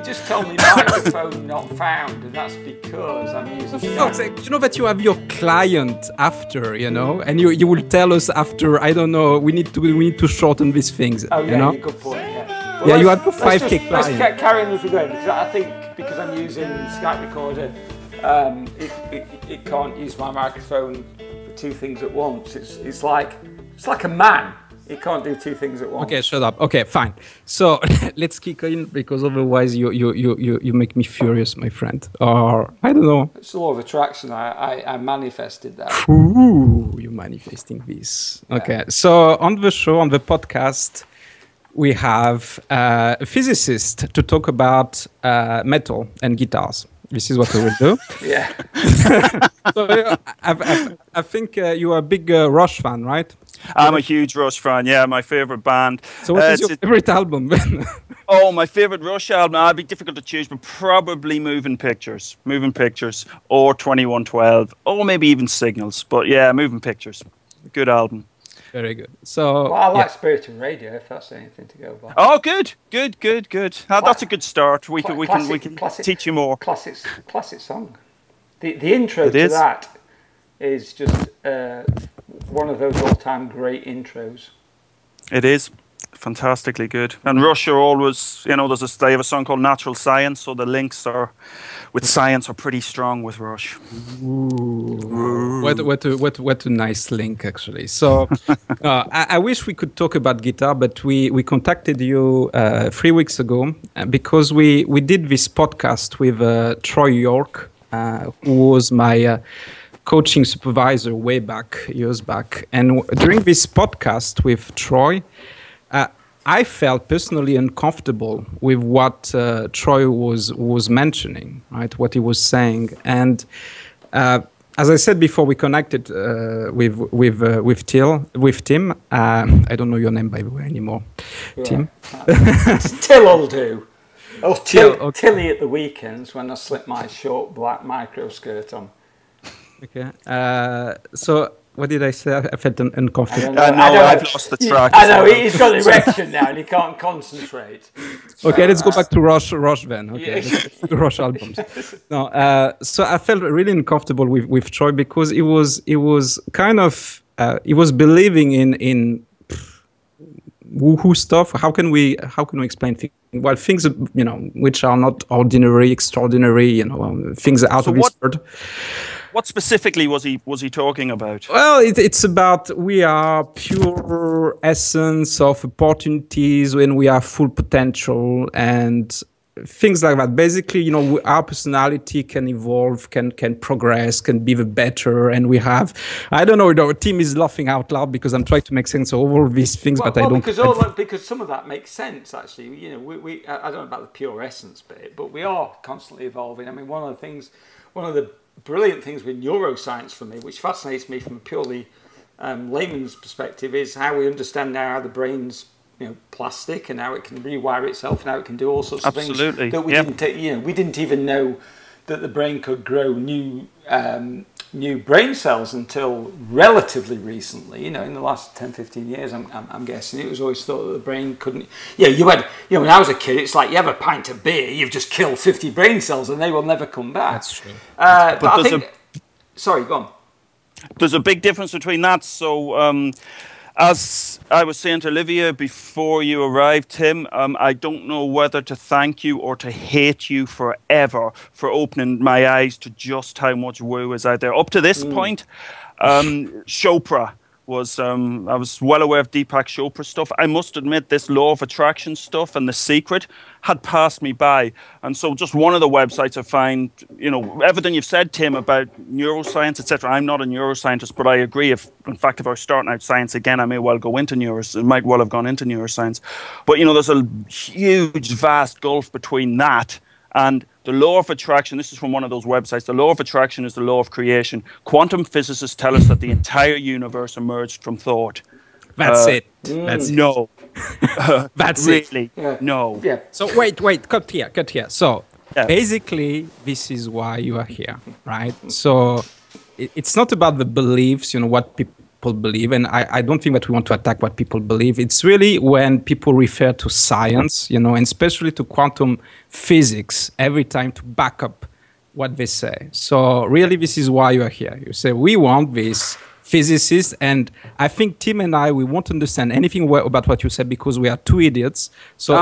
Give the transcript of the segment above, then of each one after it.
just told me microphone not found, and that's because I'm using. You know that you have your client after, you know, and you will tell us after. I don't know. We need to shorten these things. Oh yeah, you know? good point. Yeah. Well, you have a 5K client. Let's carry on as we go, because I think because I'm using Skype Recorder, it can't use my microphone for two things at once. It's like a man. It can't do two things at once. Okay, shut up. Okay, fine. So let's kick in, because otherwise you make me furious, my friend. Or I don't know. It's the law of attraction. I manifested that. Ooh, you're manifesting this. Okay, so on the show, on the podcast, we have a physicist to talk about metal and guitars. This is what we will do. Yeah. So I think you are a big Rush fan, right? I'm a huge Rush fan, yeah, my favourite band. So what is your favourite album then? Oh, my favourite Rush album, it'd be difficult to choose, but probably Moving Pictures, or 2112, or maybe even Signals. But yeah, Moving Pictures, good album. Very good. So I like Spirit and Radio, if that's anything to go by. Oh, good. That's a good start. We can teach you more. Classic song. The intro to that is just one of those all-time great intros. It is fantastically good. And Rush are always, you know, they have a song called Natural Science, so the links with science are pretty strong with Rush. Ooh. What a nice link, actually. So I wish we could talk about guitar, but we contacted you 3 weeks ago because we did this podcast with Troy York, who was my coaching supervisor years back. And during this podcast with Troy, I felt personally uncomfortable with what Troy was mentioning, right? What he was saying, and as I said before, we connected with Tim. I don't know your name by the way anymore, yeah. Tim. Till will do. Oh, Tilly at the weekends when I slip my short black micro skirt on. Okay. So. What did I say? I felt uncomfortable. I've lost the track. I know, he's got an erection now and he can't concentrate. Okay, let's go back to Rush then. Okay, the Rush albums. No, so I felt really uncomfortable with Troy because it was kind of he was believing in woohoo stuff. How can we explain things? Well, things which are not ordinary, extraordinary. Things out of this world. What specifically was he talking about? Well, it's about we are pure essence of opportunities when we are full potential and things like that. Basically, our personality can evolve, can progress, can be the better, and we have. I don't know. Our team is laughing out loud because I'm trying to make sense of all these things, but I don't. Because some of that makes sense actually. We I don't know about the pure essence bit, but we are constantly evolving. I mean, one of the brilliant things with neuroscience for me, which fascinates me from a purely layman's perspective, is how we understand now how the brain's plastic and how it can rewire itself and how it can do all sorts of things that we didn't we didn't even know that the brain could grow new brain cells until relatively recently. In the last 10-15 years, I'm guessing. It was always thought that the brain couldn't. When I was a kid, it's like you have a pint of beer, you've just killed 50 brain cells and they will never come back. That's true. But I think. Sorry, go on. There's a big difference between that. So. As I was saying to Olivia before you arrived, Tim, I don't know whether to thank you or to hate you forever for opening my eyes to just how much woo is out there. Up to this point, Chopra was, I was well aware of Deepak Chopra stuff. I must admit this law of attraction stuff and The Secret had passed me by. And so just one of the websites I find, everything you've said, Tim, about neuroscience, etc. I'm not a neuroscientist, but I agree. If I was starting out science again, I may well go into neuroscience. I might well have gone into neuroscience. But, there's a huge, vast gulf between that and the law of attraction. This is from one of those websites. The law of attraction is the law of creation. Quantum physicists tell us that the entire universe emerged from thought. That's it. That's no. That's really, it. No. Yeah. So wait, cut here. So basically, this is why you are here, right? So it's not about the beliefs, what people believe, and I don't think that we want to attack what people believe. It's really when people refer to science, you know, and especially to quantum physics every time to back up what they say. So really, this is why you are here. You say, we want this physicist, and I think Tim and I, we won't understand anything about what you said because we are two idiots. So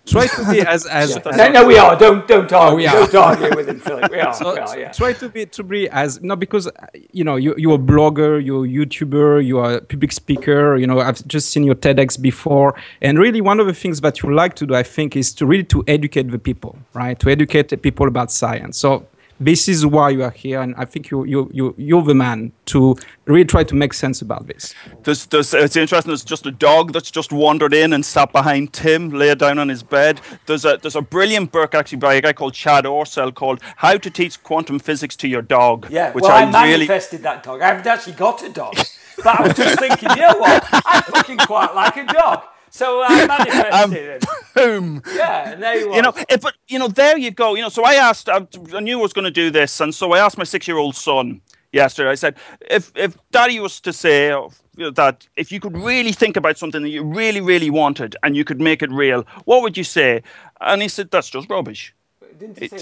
try to be as no, we are. Don't argue. Don't argue with him, Philip. We are. So, we are, yeah. Try to be as because you know you're a blogger, you're a YouTuber, you are a public speaker. You know, I've just seen your TEDx before, and really one of the things that you like to do, I think, is to really to educate the people, right? To educate the people about science. So this is why you are here, and I think you're the man to really try to make sense about this. It's interesting. There's just a dog that's just wandered in and sat behind Tim, laid down on his bed. There's a brilliant book actually by a guy called Chad Orsell called "How to Teach Quantum Physics to Your Dog." Yeah, which I manifested that dog. I haven't actually got a dog, but I was just thinking, you know what? I fucking quite like a dog. So I manifested it. Boom. Yeah, and there you are. You know, but you know, there you go. You know, so I knew I was going to do this, and so I asked my 6-year-old son yesterday. I said, if Daddy was to say that if you could really think about something that you really, really wanted and you could make it real, what would you say? And he said, that's just rubbish. This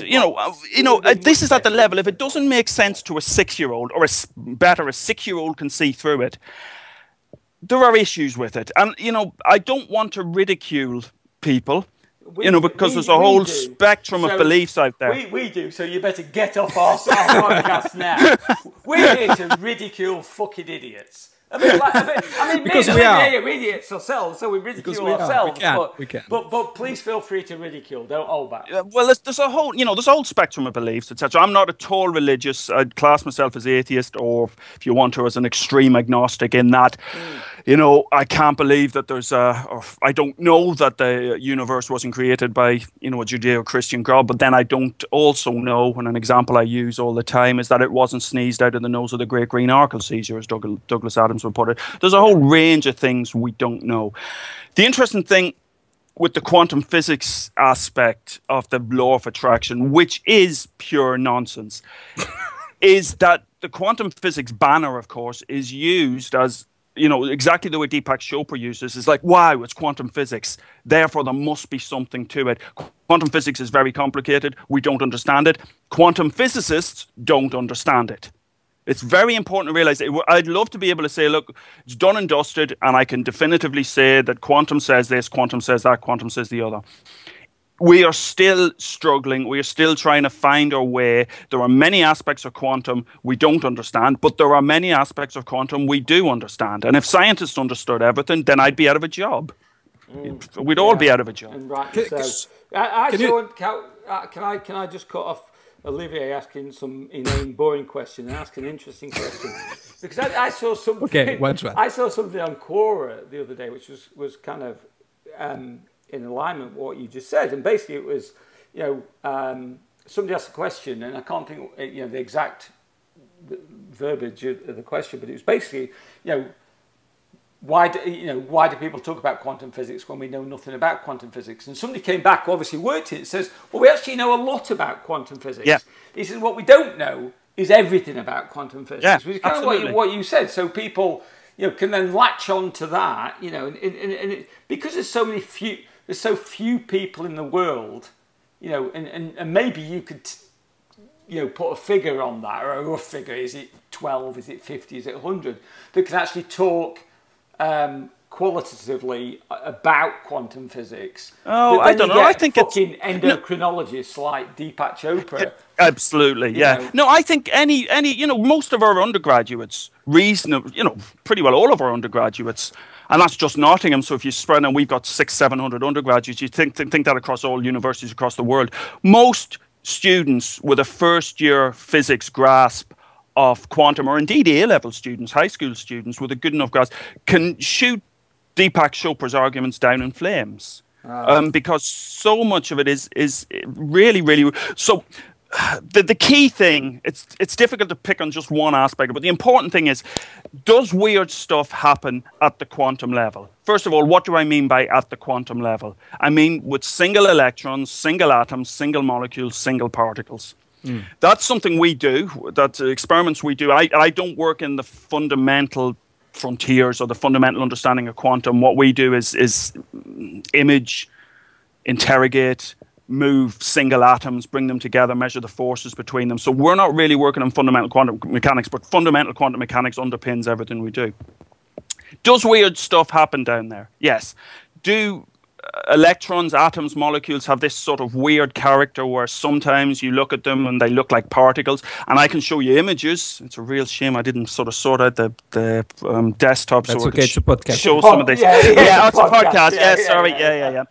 is at the level. If it doesn't make sense to a 6-year-old, or a 6-year-old can see through it, there are issues with it. And, you know, I don't want to ridicule people, because there's a whole spectrum of beliefs out there. We do, so you better get off our podcast now. We're here to ridicule fucking idiots. I mean, because we are idiots ourselves, so we ridicule ourselves. We can. But please feel free to ridicule. Don't hold back. Well, there's a whole spectrum of beliefs, etc. I'm not at all religious. I'd class myself as atheist, or if you want to, as an extreme agnostic. In that, you know, I can't believe that I don't know that the universe wasn't created by a Judeo-Christian God. But then I don't also know, and an example I use all the time is that it wasn't sneezed out of the nose of the great green Arkle Caesar, as Douglas Adams would put it. There's a whole range of things we don't know. The interesting thing with the quantum physics aspect of the law of attraction, which is pure nonsense, is that the quantum physics banner, of course, is used as, exactly the way Deepak Chopra uses. It's like, wow, it's quantum physics, therefore there must be something to it. Quantum physics is very complicated. We don't understand it. Quantum physicists don't understand it. It's very important to realize that. I'd love to be able to say, look, it's done and dusted, and I can definitively say that quantum says this, quantum says that, quantum says the other. We are still struggling. We are still trying to find our way. There are many aspects of quantum we don't understand, but there are many aspects of quantum we do understand. And if scientists understood everything, then I'd be out of a job. We'd all be out of a job. And right, can I just cut off Olivier asking some inane, boring question and ask an interesting question? Because I saw something. Okay, what's that? I saw something on Quora the other day, which was kind of in alignment with what you just said, and basically it was, somebody asked a question, and I can't think, the exact verbiage of the question, but it was basically, why do people talk about quantum physics when we know nothing about quantum physics? And somebody came back, who obviously worked it, says, well, we actually know a lot about quantum physics. Yeah. He says, what we don't know is everything about quantum physics. Yeah, which is kind absolutely. of what you said. So people, can then latch on to that, and because there's so few people in the world, and maybe you could, put a figure on that, or a rough figure. Is it 12? Is it 50? Is it 100? That can actually talk qualitatively about quantum physics. Oh, I don't know. I think fucking endocrinologists like Deepak Chopra. Absolutely, yeah. No, I think any most of our undergraduates, pretty well all of our undergraduates, and that's just Nottingham. So if you spread, and we've got 600-700 undergraduates, you think that across all universities across the world, most students with a first-year physics grasp of quantum, or indeed A-level students, high school students with a good enough grasp, can shoot Deepak Chopra's arguments down in flames, because so much of it is really, really so. The key thing, it's difficult to pick on just one aspect, but the important thing is, does weird stuff happen at the quantum level? First of all, what do I mean by at the quantum level? I mean with single electrons, single atoms, single molecules, single particles. That's something we do. That's experiments we do. I don't work in the fundamental frontiers or the fundamental understanding of quantum. What we do is image, interrogate, move single atoms, bring them together, measure the forces between them. So we're not really working on fundamental quantum mechanics, but fundamental quantum mechanics underpins everything we do. Does weird stuff happen down there? Yes. Do electrons, atoms, molecules have this sort of weird character where sometimes you look at them and they look like particles? And I can show you images. It's a real shame I didn't sort of sort out the desktop. That's so okay, it's a podcast. Show some of this. Yeah, it's a podcast. Yeah, sorry. Yeah.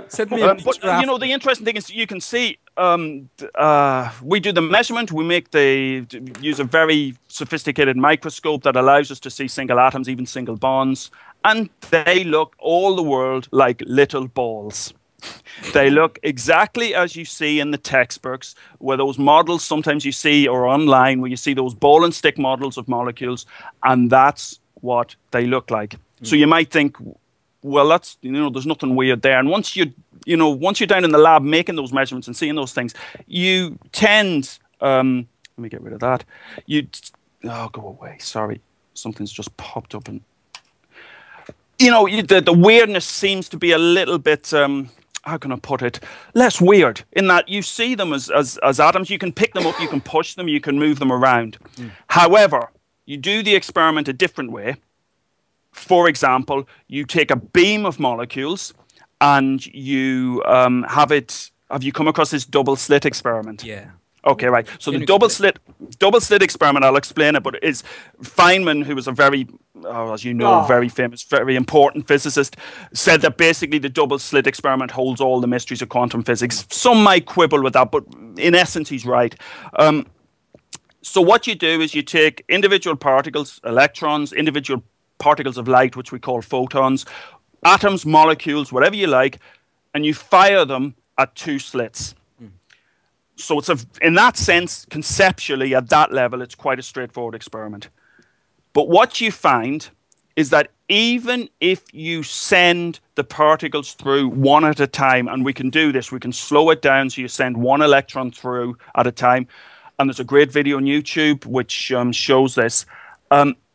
Send me a picture but you know, the interesting thing is you can see we do the measurement. We use a very sophisticated microscope that allows us to see single atoms, even single bonds, and they look all the world like little balls. They look exactly as you see in the textbooks, where those models sometimes you see or online, where you see those ball and stick models of molecules, and that's what they look like. So you might think, well, that's, there's nothing weird there. And once you're down in the lab making those measurements and seeing those things, you tend, let me get rid of that. Go away. Sorry. Something's just popped up. And, the weirdness seems to be a little bit, how can I put it, less weird in that you see them as atoms. You can pick them up, you can push them, you can move them around. However, you do the experiment a different way. For example, you take a beam of molecules and you have you come across this double slit experiment? Yeah. Okay, right. So the double slit experiment, I'll explain it, but is Feynman, who was a very, as you know, very famous, very important physicist, said that basically the double slit experiment holds all the mysteries of quantum physics. Some might quibble with that, but in essence, he's right. So what you do is you take individual particles, electrons, individual particles of light, which we call photons, atoms, molecules, whatever you like, and you fire them at two slits. So it's in that sense, conceptually, at that level, it's quite a straightforward experiment. But what you find is that even if you send the particles through one at a time, and we can do this, we can slow it down so you send one electron through at a time, and there's a great video on YouTube which shows this.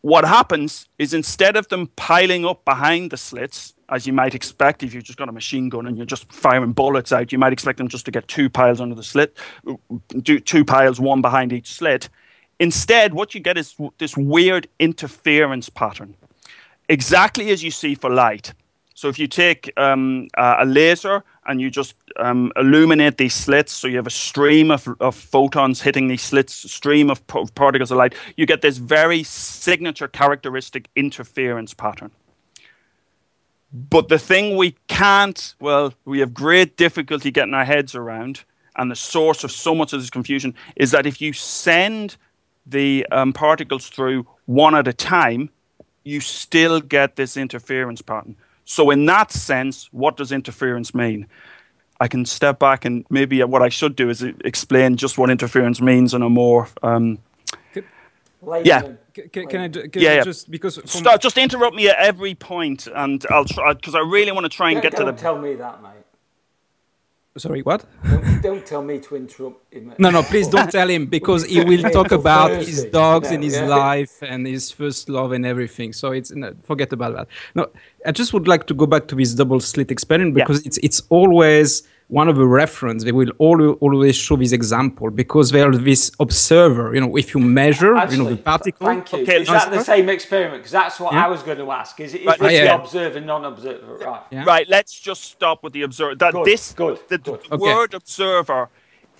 What happens is instead of them piling up behind the slits, as you might expect if you've just got a machine gun and you're just firing bullets out, you might expect them just to get two piles under the slit, two piles, one behind each slit. Instead, what you get is this weird interference pattern, exactly as you see for light. So if you take a laser and you just illuminate these slits, so you have a stream of photons hitting these slits, a stream of particles of light, you get this very signature characteristic interference pattern. But the thing we have great difficulty getting our heads around, and the source of so much of this confusion, is that if you send the particles through one at a time, you still get this interference pattern. So in that sense, what does interference mean? I can step back and maybe what I should do is explain just what interference means in a more... Can I just because just interrupt me at every point, and I'll try, because I really want to try and get to the. Don't tell me that, mate. Sorry, what? Don't tell me to interrupt him. No, please don't tell him, because he will talk about his dogs and his life and his first love and everything. So forget about that. No, I just would like to go back to this double slit experiment, because it's always one of the reference. They will always show this example, because they are this observer. If you measure, the particle. Thank you. Okay, is that the same experiment? Because that's what I was going to ask. Is the observer, non-observer? Right. Yeah. Right. Let's just stop with the observer. The word observer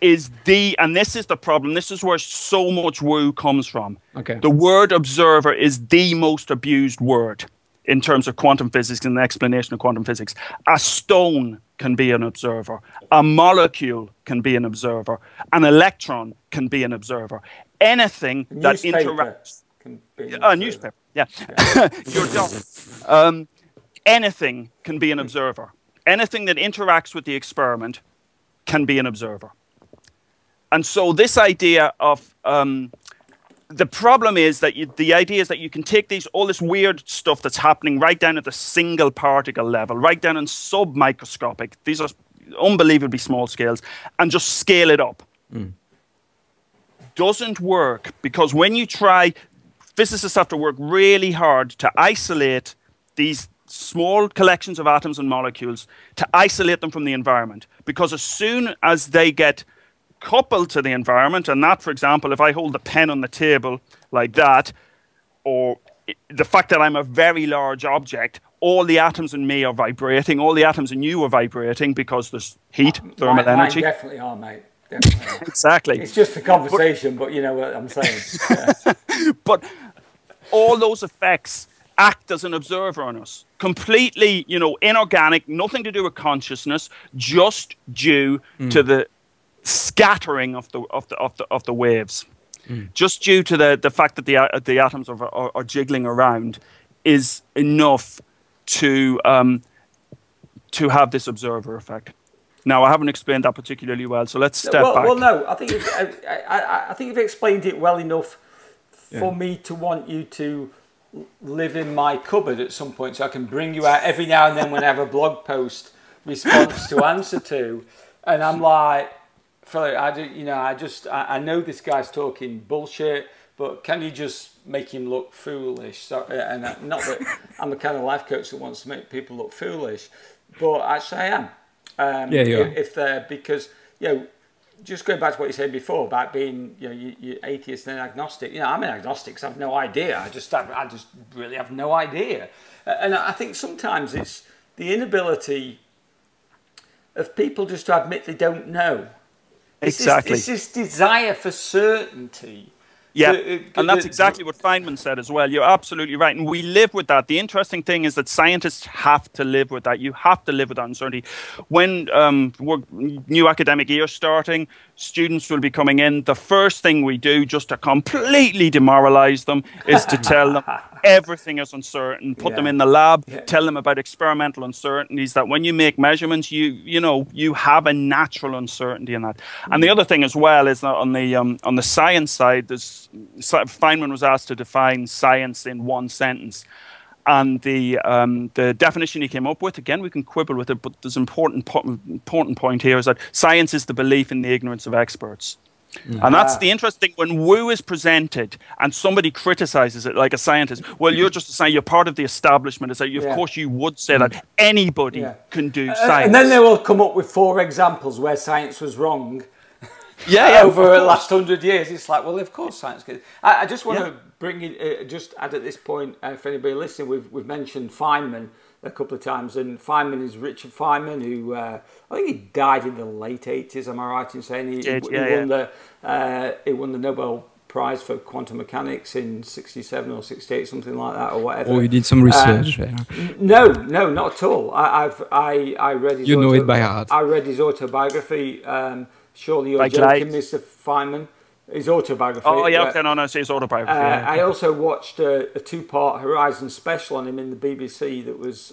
is and this is the problem. This is where so much woo comes from. Okay. The word observer is the most abused word in terms of quantum physics and the explanation of quantum physics. A stone can be an observer. A molecule can be an observer. An electron can be an observer. Anything that interacts. Can be a newspaper, yeah. Your dog. Anything can be an observer. Anything that interacts with the experiment can be an observer. And so this idea of... the problem is that the idea is that you can take all this weird stuff that's happening right down at the single particle level, right down in submicroscopic, these are unbelievably small scales, and just scale it up. doesn't work because when you try, physicists have to work really hard to isolate these small collections of atoms and molecules, to isolate them from the environment. Because as soon as they get coupled to the environment, and that, for example, if I hold the pen on the table like that, or the fact that I'm a very large object, all the atoms in me are vibrating, all the atoms in you are vibrating because there's heat, thermal energy. Mine definitely are, mate. Definitely are. Exactly. It's just a conversation, but you know what I'm saying. Yeah. But all those effects act as an observer on us. Completely, you know, inorganic, nothing to do with consciousness, just due to the scattering of the waves. Just due to the fact that the atoms are jiggling around is enough to have this observer effect. Now, I haven't explained that particularly well, so let's step back. Well, no, I think I think you've explained it well enough for me to want you to live in my cupboard at some point, so I can bring you out every now and then when I have a blog post response to answer to, and I'm like, Philip, I know this guy's talking bullshit, but can you just make him look foolish? So, and not that I'm the kind of life coach that wants to make people look foolish, but actually I am. If they're, because, you know, just going back to what you said before about being, you know, you're atheist and agnostic. You know, I'm an agnostic because I have no idea. I just really have no idea. And I think sometimes it's the inability of people just to admit they don't know. Exactly. It's this desire for certainty. Yeah, and that's exactly what Feynman said as well. You're absolutely right. And we live with that. The interesting thing is that scientists have to live with that. You have to live with that uncertainty. When new academic year starting, students will be coming in. The first thing we do, just to completely demoralize them, is to tell them everything is uncertain. Put them in the lab, tell them about experimental uncertainties, that when you make measurements, you have a natural uncertainty in that. And the other thing as well is that on the science side, Feynman was asked to define science in one sentence. And the definition he came up with, again, we can quibble with it, but there's an important point here, is that science is the belief in the ignorance of experts. And that's the interesting thing. When woo is presented and somebody criticizes it, like a scientist, well, you're just saying you're part of the establishment. Is that of course you would say that anybody can do science. And then they will come up with 4 examples where science was wrong. Over the last 100 years, it's like, well, of course science can. I just want to bring in, just add at this point, for anybody listening, we've mentioned Feynman a couple of times, and Feynman is Richard Feynman, who I think he died in the late 80s. Am I right in saying he won the Nobel Prize for quantum mechanics in 67 or 68, something like that, or whatever. Oh, you did some research. No, not at all. I read his. You know it by heart. I read his autobiography. Surely you're joking, Mr. Feynman. His autobiography. Oh, yeah, okay, no, it's his autobiography. I also watched a 2-part Horizon special on him in the BBC that was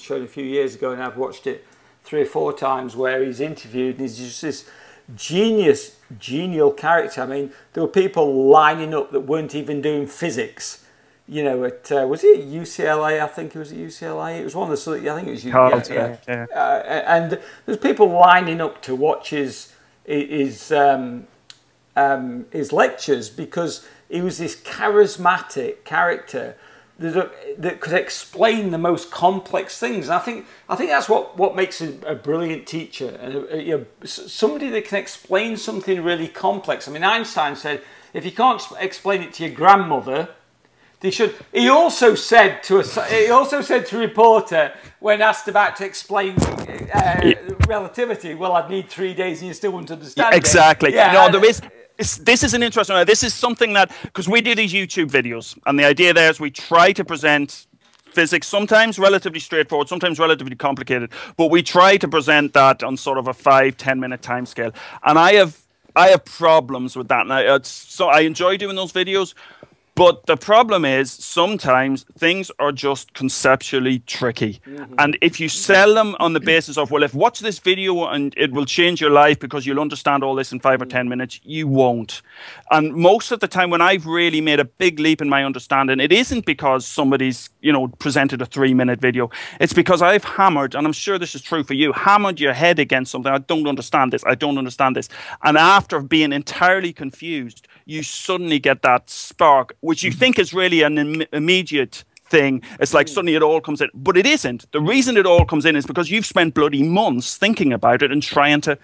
shown a few years ago, and I've watched it 3 or 4 times, where he's interviewed, and he's just this genial character. I mean, there were people lining up that weren't even doing physics. You know, was it UCLA? I think it was at UCLA. It was one of the, I think it was UCLA. And there's people lining up to watch his lectures, because he was this charismatic character that could explain the most complex things. And I think that's what makes a brilliant teacher, and somebody that can explain something really complex. I mean, Einstein said, if you can't explain it to your grandmother, they should. He also said to a reporter when asked about to explain relativity, well, I'd need 3 days and you still wouldn't understand. Exactly. No, there is. This is an interesting one. This is something that, because we do these YouTube videos, and the idea there is we try to present physics, sometimes relatively straightforward, sometimes relatively complicated, but we try to present that on sort of a 5-10 minute time scale. And I have problems with that. And so I enjoy doing those videos, But the problem is sometimes things are just conceptually tricky. And if you sell them on the basis of, well, if watch this video and it will change your life because you'll understand all this in 5 or 10 minutes, you won't. And most of the time when I've really made a big leap in my understanding, it isn't because somebody's, presented a 3-minute video. It's because I've hammered, and I'm sure this is true for you, hammered your head against something. I don't understand this. I don't understand this. And after being entirely confused, you suddenly get that spark, which you think is really an immediate thing. It's like suddenly it all comes in, but it isn't. The reason it all comes in is because you've spent bloody months thinking about it and trying to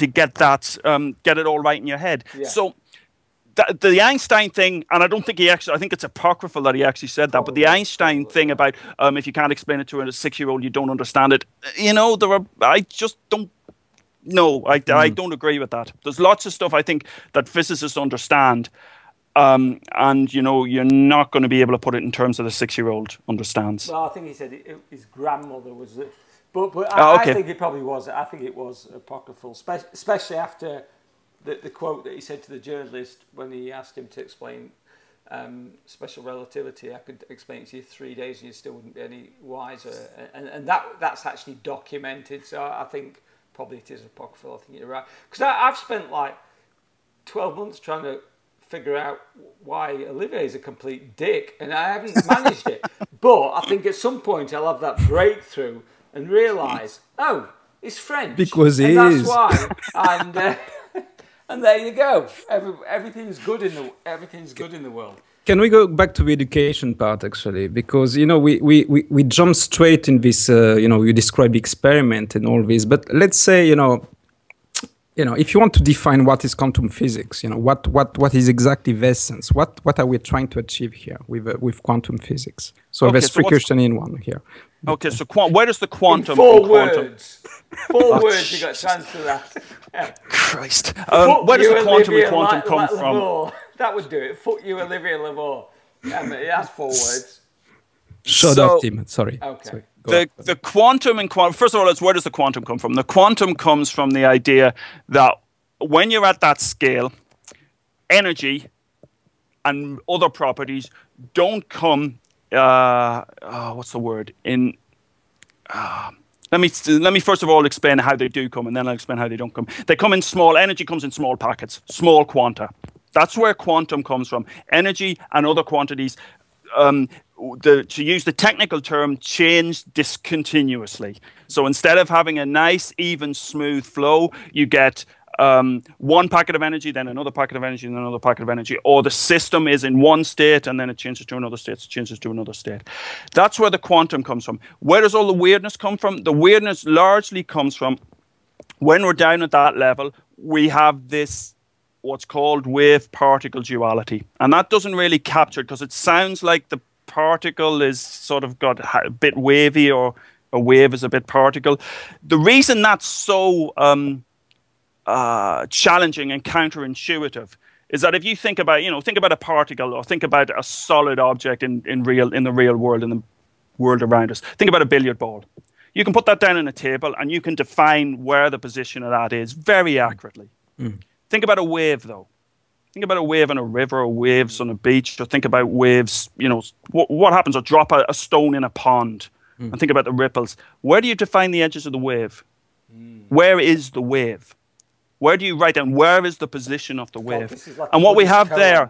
get that, get it all right in your head. Yeah. So the Einstein thing, and I don't think I think it's apocryphal that he actually said that, but the Einstein thing about if you can't explain it to a 6-year-old, you don't understand it. I just don't. No, I don't agree with that. There's lots of stuff I think that physicists understand, and you're not going to be able to put it in terms that a 6-year-old understands. Well, I think he said his grandmother was, but I think it probably was. I think it was apocryphal, especially after the quote that he said to the journalist when he asked him to explain special relativity. I could explain it to you 3 days and you still wouldn't be any wiser, and that's actually documented. So I think probably it is apocryphal. I think you're right, because I've spent like 12 months trying to figure out why Olivier is a complete dick, and I haven't managed it. But I think at some point I'll have that breakthrough and realise, oh, he's French, because he is. That's why. And there you go. Everything's good in the world. Can we go back to the education part, actually? Because, we jump straight in this, you describe experiment and all this. But let's say, if you want to define what is quantum physics, what is exactly the essence? What are we trying to achieve here with quantum physics? So there's three questions in one here. Okay, so where does the quantum... In 4 words. 4 words, you got to answer that. Yeah. Christ. Where does the quantum and quantum come from? That would do it. Fuck you, Olivier Lavaux. Yeah, but that's 4 words. Shut up, Tim. Sorry. Okay. Sorry. The quantum and quantum... First of all, where does the quantum come from? The quantum comes from the idea that when you're at that scale, energy and other properties don't come... what's the word? Let me first of all explain how they do come, and then I'll explain how they don't come. They come in small... Energy comes in small packets, small quanta. That's where quantum comes from. Energy and other quantities, to use the technical term, change discontinuously. So instead of having a nice, even, smooth flow, you get one packet of energy, then another packet of energy, and another packet of energy. Or the system is in one state, and then it changes to another state, changes to another state. That's where the quantum comes from. Where does all the weirdness come from? The weirdness largely comes from when we're down at that level, we have this... what's called wave-particle duality. And that doesn't really capture it because it sounds like the particle is sort of got a bit wavy, or a wave is a bit particle. The reason that's so challenging and counterintuitive is that if you think about a particle, or think about a solid object in the real world, in the world around us. Think about a billiard ball. You can put that down on a table and you can define where the position of that is very accurately. Think about a wave, though. Think about a wave on a river, or waves on a beach, or think about waves, what happens, or drop a stone in a pond, and think about the ripples. Where do you define the edges of the wave? Where is the wave? Where do you write down, where is the position of the wave? Like and what we have koan. There...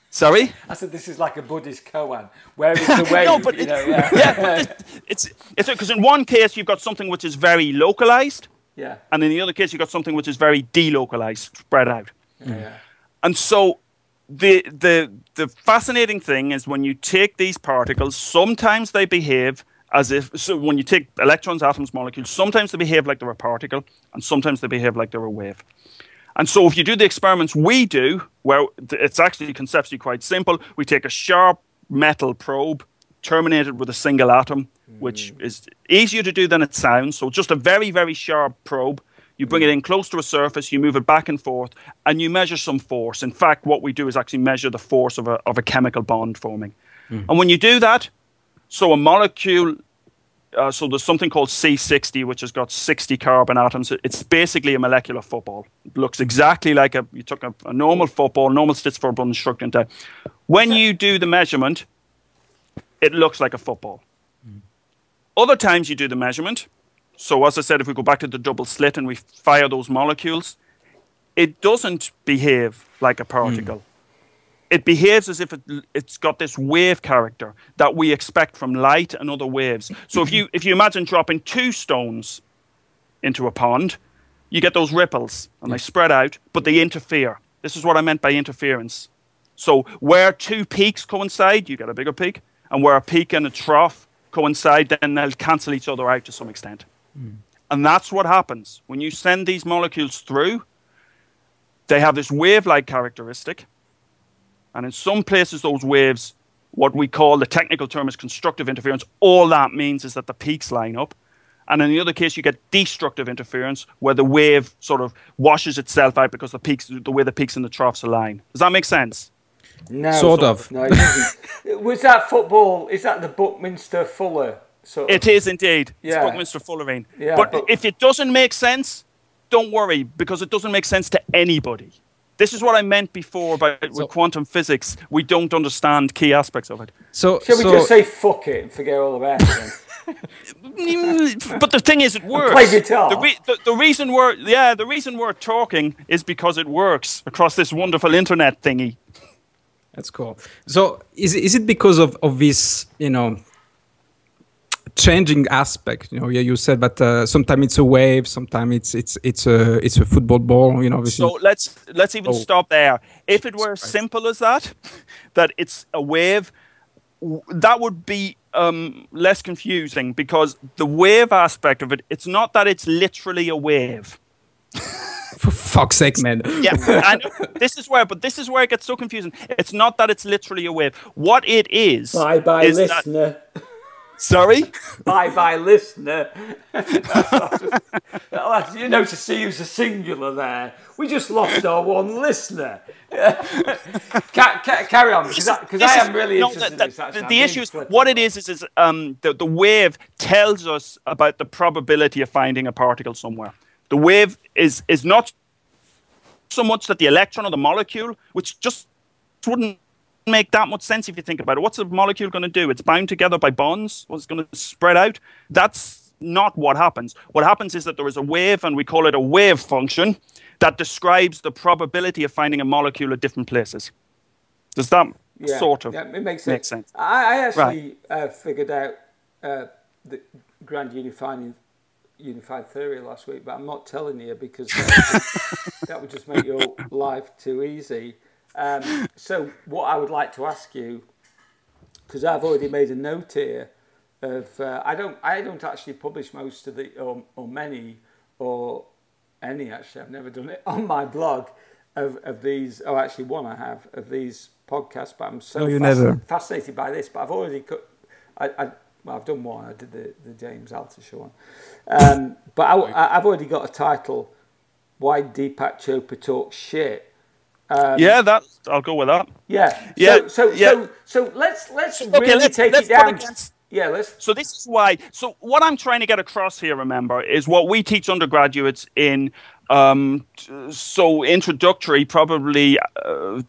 Sorry? I said this is like a Buddhist koan. Where is the wave? No, but it's because in one case you've got something which is very localized. Yeah. And in the other case, you've got something which is very delocalized, spread out. Yeah. And so the fascinating thing is when you take these particles, sometimes they behave as if... So when you take electrons, atoms, molecules, sometimes they behave like they're a particle, and sometimes they behave like they're a wave. And so if you do the experiments we do, where it's actually conceptually quite simple, we take a sharp metal probe, terminated with a single atom, which is easier to do than it sounds. So just a very, very sharp probe. You bring it in close to a surface, you move it back and forth, and you measure some force. In fact, what we do is actually measure the force of a chemical bond forming. And when you do that, so a molecule so there's something called C60, which has got 60 carbon atoms. It's basically a molecular football. It looks exactly like you took a normal football, normal stitch football, and shrunk it down. When you do the measurement, it looks like a football. Other times you do the measurement. So as I said, if we go back to the double slit and we fire those molecules, it doesn't behave like a particle. It behaves as if it's got this wave character that we expect from light and other waves. So if you imagine dropping 2 stones into a pond, you get those ripples, and they spread out, but they interfere. This is what I meant by interference. So where 2 peaks coincide, you get a bigger peak, and where a peak and a trough coincide, then they'll cancel each other out to some extent. And that's what happens. When you send these molecules through, they have this wave-like characteristic. And in some places, those waves, what we call, the technical term is constructive interference. All that means is that the peaks line up. And in the other case, you get destructive interference, where the wave sort of washes itself out because the way the peaks and the troughs align. Does that make sense? No. Sort of. No, it doesn't. Was that football, is that the Buckminster Fuller sort of? It is indeed. Yeah. It's Buckminster Fullerene. Yeah, but if it doesn't make sense, don't worry, because it doesn't make sense to anybody. This is what I meant before about with quantum physics. We don't understand key aspects of it. Shall we just say fuck it and forget all about it then? But the thing is, it works. Play guitar. The reason we're talking is because it works across this wonderful internet thingy. That's cool. So is it because of this, changing aspect? You said that sometimes it's a wave, sometimes it's a football ball. So let's even stop there. If it were as simple as that it's a wave, that would be less confusing, because the wave aspect of it, it's not that it's literally a wave. For fuck's sake, man. Yeah, I know. This is where it gets so confusing. It's not that it's literally a wave. What it is. Bye, is listener. Sorry? Bye, listener. To see who's a singular there. We just lost our one listener. Carry on, because I am really interested in this. The issue is, what it is the wave tells us about the probability of finding a particle somewhere. The wave is not so much that the electron or the molecule, which just wouldn't make that much sense if you think about it. What's a molecule going to do? It's bound together by bonds. It's going to spread out. That's not what happens. What happens is that there is a wave, and we call it a wave function, that describes the probability of finding a molecule at different places. Does that sort of it makes sense? I actually figured out the grand unified theory last week, but I'm not telling you because that would just make your life too easy. So what I would like to ask you, because I've already made a note here of I don't actually publish most of the or many or any, actually I've never done it on my blog of these. Oh, actually one I have of these podcasts, but I'm so fascinated by this. But I've already I've done one. I did the James Altucher one, but I've already got a title: Why Deepak Chopra Talks Shit. I'll go with that. So let's really take it down. So this is why. So what I'm trying to get across here, remember, is what we teach undergraduates in introductory, probably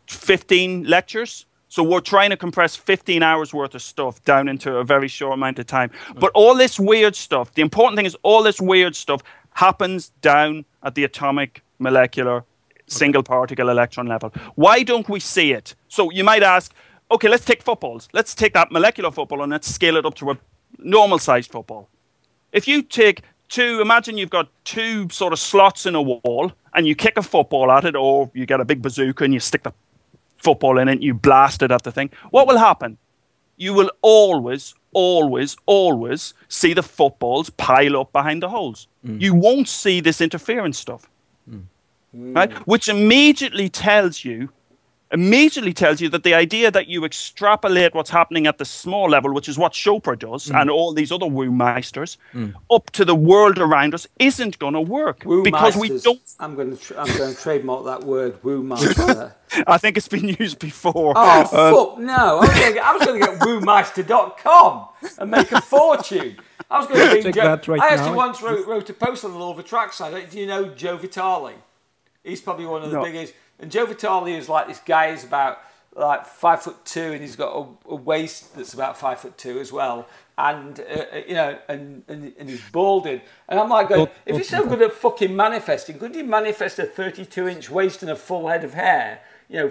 15 lectures. So we're trying to compress 15 hours worth of stuff down into a very short amount of time. But all this weird stuff, the important thing is all this weird stuff happens down at the atomic, molecular, single particle electron level. Why don't we see it? So you might ask, okay, let's take footballs. Let's take that molecular football and let's scale it up to a normal sized football. If you take imagine you've got 2 sort of slots in a wall and you kick a football at it, or you get a big bazooka and you stick the football in it and you blast it at the thing. What will happen? You will always see the footballs pile up behind the holes. You won't see this interference stuff. Right? Which immediately tells you immediately tells you that the idea that you extrapolate what's happening at the small level, which is what Chopra does and all these other Woo Meisters, up to the world around us isn't going to work. Woo because Meisters. we don't. I'm going to trademark that word, Woo Meister. I think it's been used before. Oh, fuck no. I was going to get WooMeister.com and make a fortune. I was going to be I actually once wrote a post on the Law of Attraction. Do you know Joe Vitale? He's probably one of the biggest. And Joe Vitale is like this guy. He's about like 5'2", and he's got a waist that's about 5'2" as well. And and he's balding. And I'm like going, if you're so good at fucking manifesting, couldn't you manifest a 32-inch waist and a full head of hair,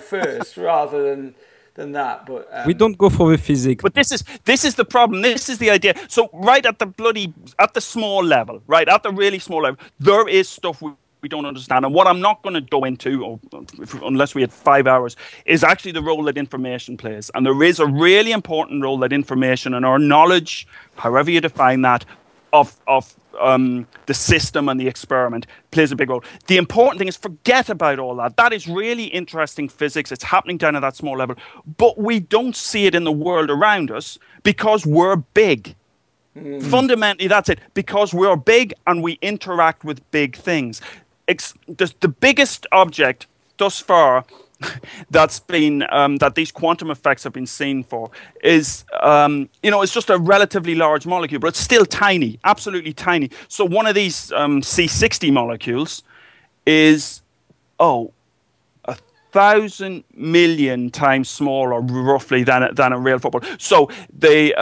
first rather than that? But we don't go for the physique. But this is the problem. This is the idea. So right at the small level, right at the really small level, there is stuff we don't understand. And what I'm not going to go into, unless we had 5 hours, is actually the role that information plays. And there is a really important role that information and our knowledge, however you define that, of the system and the experiment plays a big role. The important thing is forget about all that. That is really interesting physics. It's happening down at that small level. But we don't see it in the world around us because we're big. Fundamentally, that's it. Because we're big and we interact with big things. The biggest object thus far that's been that these quantum effects have been seen for is it's just a relatively large molecule, but it's still tiny, absolutely tiny. So one of these C60 molecules is 1,000 million times smaller, roughly, than a real football. So they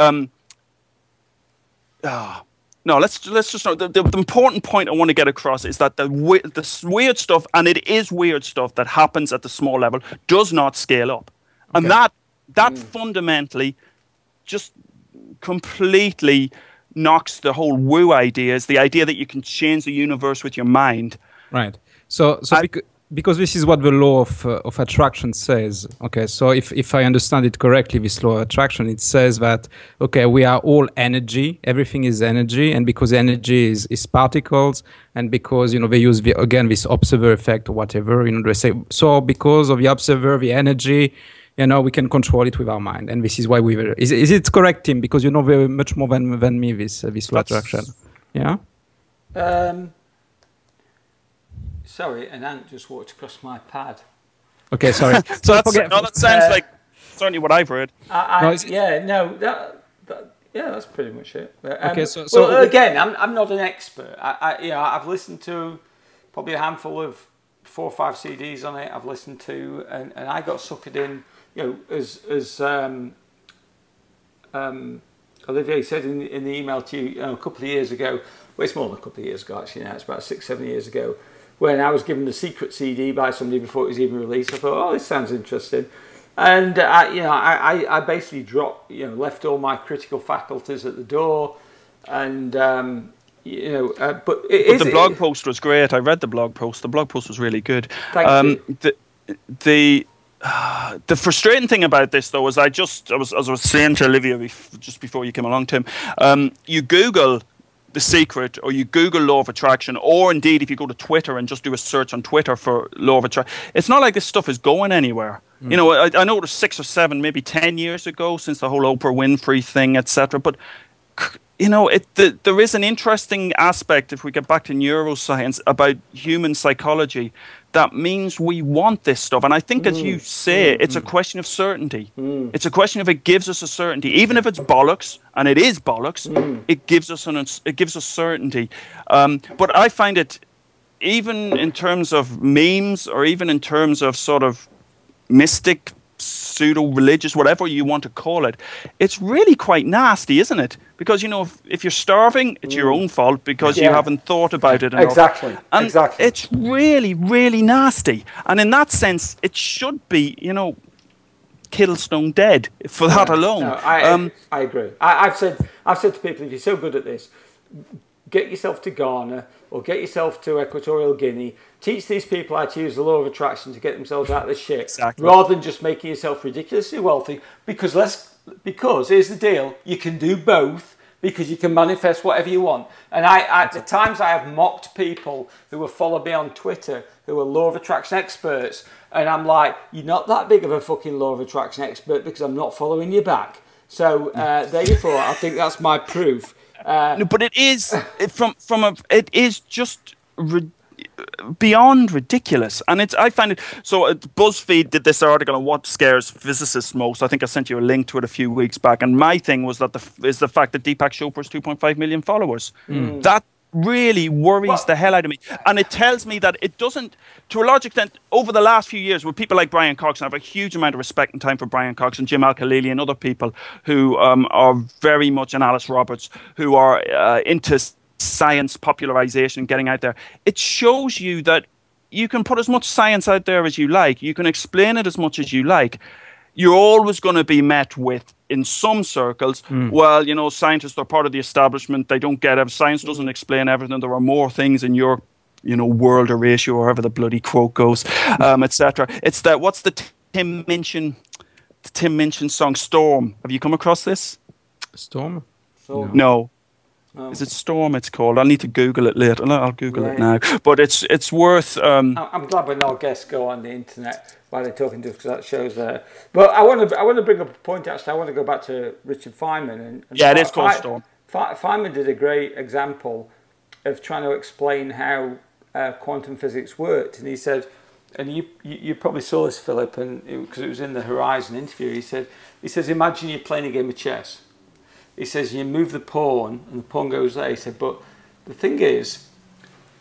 no, let's just know the important point I want to get across is that the weird stuff, and it is weird stuff that happens at the small level, does not scale up, and that fundamentally just completely knocks the whole woo ideas, the idea that you can change the universe with your mind. Right. So because this is what the law of attraction says. Okay, so if I understand it correctly, this law of attraction, it says that, okay, we are all energy, everything is energy, and because energy is particles, and because, they use, this observer effect or whatever, they say, so because of the observer, the energy, we can control it with our mind, and this is why we... Is it correct, Tim? Because you know very much more than me, this law of attraction. Yeah? Sorry, an ant just walked across my pad. Okay, sorry. So that sounds like certainly what I've heard. That's pretty much it. So again, I'm not an expert. I've listened to probably a handful of 4 or 5 CDs on it. I've listened to, and I got suckered in. As Olivier said in the email to you, a couple of years ago. Well, it's more than a couple of years ago actually. Now it's about 6-7 years ago. When I was given the secret CD by somebody before it was even released, I thought, this sounds interesting. And, I basically dropped, left all my critical faculties at the door. And, but the blog post was great. I read the blog post. The blog post was really good. Thank you. The frustrating thing about this, though, is as I was saying to Olivia just before you came along, Tim, you Google The Secret, or you Google Law of Attraction, or indeed if you go to Twitter and just do a search on Twitter for Law of Attraction, it's not like this stuff is going anywhere. I know it was 6 or 7, maybe 10 years ago since the whole Oprah Winfrey thing, etc. But there is an interesting aspect, if we get back to neuroscience, about human psychology that means we want this stuff. And I think, as you say, it's a question of certainty. It's a question of it gives us a certainty. Even if it's bollocks, and it is bollocks, it gives us certainty. But I find it, even in terms of memes, or even in terms of sort of mystic, pseudo-religious, whatever you want to call it, it's really quite nasty, isn't it? Because, if you're starving, it's your own fault because you haven't thought about it enough. Exactly. It's really, really nasty. And in that sense, it should be, Kiddlestone dead for that alone. No, I agree. I've said to people, if you're so good at this, get yourself to Ghana or get yourself to Equatorial Guinea. Teach these people how to use the law of attraction to get themselves out of this shit, rather than just making yourself ridiculously wealthy. Because here's the deal: you can do both, because you can manifest whatever you want. And at the times I have mocked people who have followed me on Twitter who are law of attraction experts, and I'm like, you're not that big of a fucking law of attraction expert because I'm not following you back. So therefore, I think that's my proof. No, but it is it is just beyond ridiculous, and I find it so. BuzzFeed did this article on what scares physicists most. I think I sent you a link to it a few weeks back, and my thing was that the fact that Deepak Chopra's 2.5 million followers. That really worries the hell out of me, and it tells me that it doesn't, to a large extent, over the last few years, with people like Brian Cox, and I have a huge amount of respect and time for Brian Cox and Jim Al-Khalili and other people who are very much, and Alice Roberts, who are into science popularization and getting out there. It shows you that you can put as much science out there as you like, you can explain it as much as you like. You're always going to be met with, in some circles, well, you know, scientists are part of the establishment, they don't get it, science doesn't explain everything, there are more things in your, you know, world or ratio, or however the bloody quote goes, etc. It's that, what's the Tim Minchin song, Storm? Have you come across this? Storm? No. Is it Storm it's called? I'll need to Google it later. I'll Google it now. But it's worth... I'm glad when our guests go on the internet while they're talking to us, because that shows there. But I want to bring up a point, actually. I want to go back to Richard Feynman. And yeah, it is called Storm. Feynman did a great example of trying to explain how quantum physics worked. And he said, and you probably saw this, Philip, and because it was in the Horizon interview, he says, imagine you're playing a game of chess. He says, you move the pawn, and the pawn goes there. He said, but the thing is,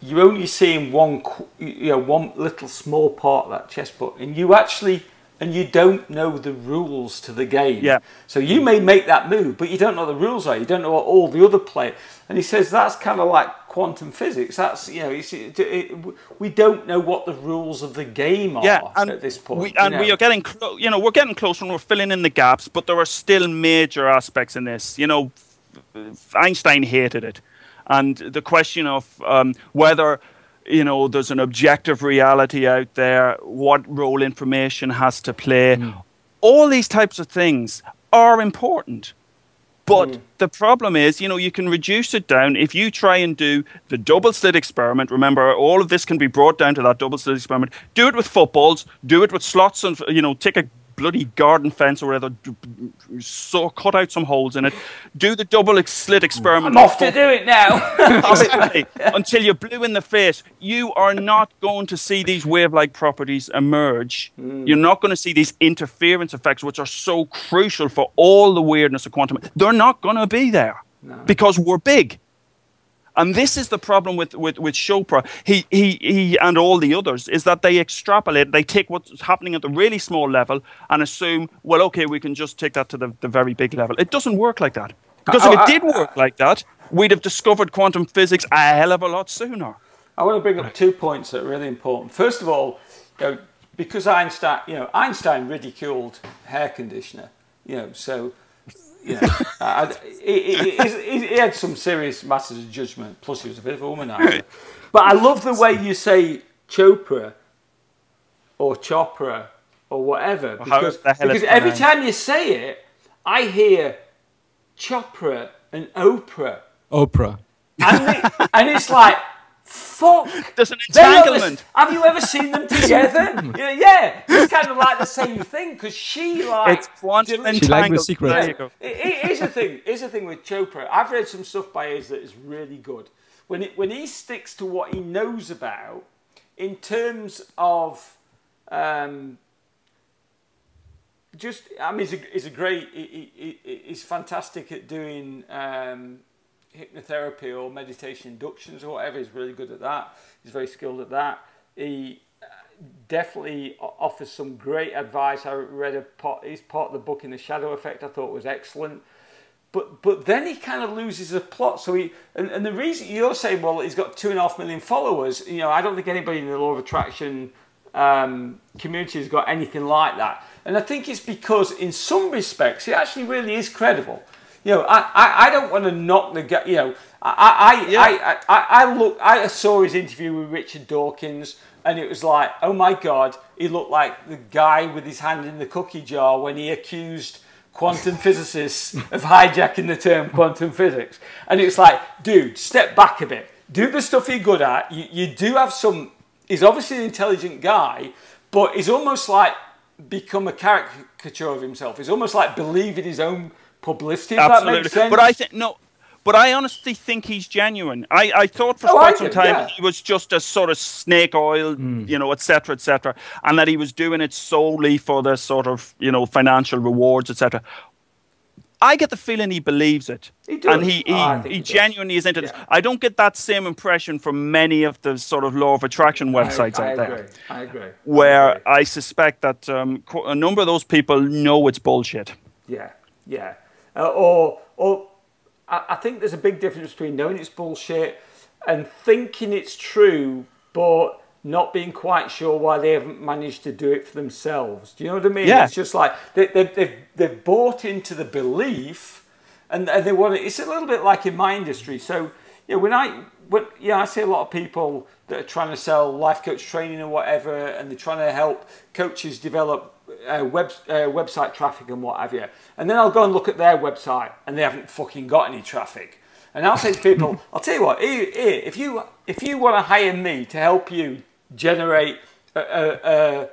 you're only seeing one little small part of that chessboard, and you don't know the rules to the game. Yeah. So you may make that move, but you don't know the rules are. You don't know what all the other players. And he says that's kind of like quantum physics. That's, you know, we don't know what the rules of the game are at this point. We are getting, we're getting closer and we're filling in the gaps, but there are still major aspects in this. You know, Einstein hated it, and the question of whether, you know, there's an objective reality out there, what role information has to play, all these types of things are important. But the problem is, you know, you can reduce it down if you try and do the double slit experiment. Remember, all of this can be brought down to that double slit experiment. Do it with footballs, do it with slots, and, you know, take a bloody garden fence or whatever, so cut out some holes in it. Do the double slit experiment. I'm off to do it now. Until you're blue in the face. You are not going to see these wave-like properties emerge. You're not going to see these interference effects, which are so crucial for all the weirdness of quantum. They're not going to be there because we're big. And this is the problem with Chopra. He and all the others is that they extrapolate. They take what's happening at the really small level and assume, well, okay, we can just take that to the very big level. It doesn't work like that. Because if it did work like that, we'd have discovered quantum physics a hell of a lot sooner. I want to bring up 2 points that are really important. First of all, you know, because Einstein ridiculed hair conditioner, you know, so. You know, he had some serious matters of judgment. Plus, he was a bit of a womanizer. But I love the way you say Chopra or Chopra or whatever, because every time you say it, I hear Chopra and Oprah. And it's like, fuck. There's an entanglement. Have you ever seen them together? Yeah, it's kind of like the same thing, because she like... It's quantum entanglement. She likes the secret. There you go. Here's the thing with Chopra. I've read some stuff by his that is really good. When he sticks to what he knows about, in terms of... he's fantastic at doing... hypnotherapy or meditation inductions or whatever. He's really good at that. He's very skilled at that. He definitely offers some great advice. I read his part of the book in The Shadow Effect. I thought was excellent. But then he kind of loses the plot. So and the reason you're saying, well, he's got 2.5 million followers. You know, I don't think anybody in the law of attraction community has got anything like that. And I think it's because in some respects he actually really is credible. You know, I don't want to knock the guy. You know, I saw his interview with Richard Dawkins, and it was like, oh my God, he looked like the guy with his hand in the cookie jar when he accused quantum physicists of hijacking the term quantum physics. And it's like, dude, step back a bit. Do the stuff you're good at. You do have some... He's obviously an intelligent guy, but he's almost like become a caricature of himself. He's almost like believing his own publicity, if Absolutely. that makes sense. But I think... No. But I honestly think he's genuine. I thought for quite some time he was just a sort of snake oil, you know, et cetera, and that he was doing it solely for the sort of, you know, financial rewards, etc. I get the feeling he believes it. He does. And he genuinely is into this. I don't get that same impression from many of the sort of law of attraction websites out there. I agree. Where I suspect that a number of those people know it's bullshit. Yeah. Or I think there's a big difference between knowing it's bullshit and thinking it's true, but not being quite sure why they haven't managed to do it for themselves. Do you know what I mean? Yeah. It's just like they've bought into the belief, and they want it. It's a little bit like in my industry. So I see a lot of people that are trying to sell life coach training or whatever, and they're trying to help coaches develop website traffic and what have you. And then I'll go and look at their website, and they haven't fucking got any traffic. And I'll say to people, I'll tell you what, if you want to hire me to help you generate a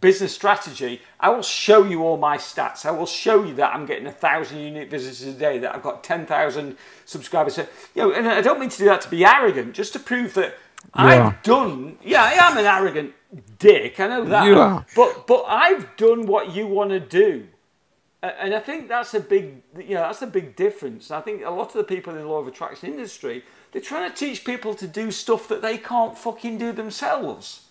business strategy, I will show you all my stats. I will show you that I'm getting 1,000 unique visitors a day, that I've got 10,000 subscribers. So, and I don't mean to do that to be arrogant, just to prove that I've done. Yeah, I am an arrogant dick. I know that. You are. But I've done what you want to do. And I think that's a big difference. I think a lot of the people in the law of attraction industry, they're trying to teach people to do stuff that they can't fucking do themselves.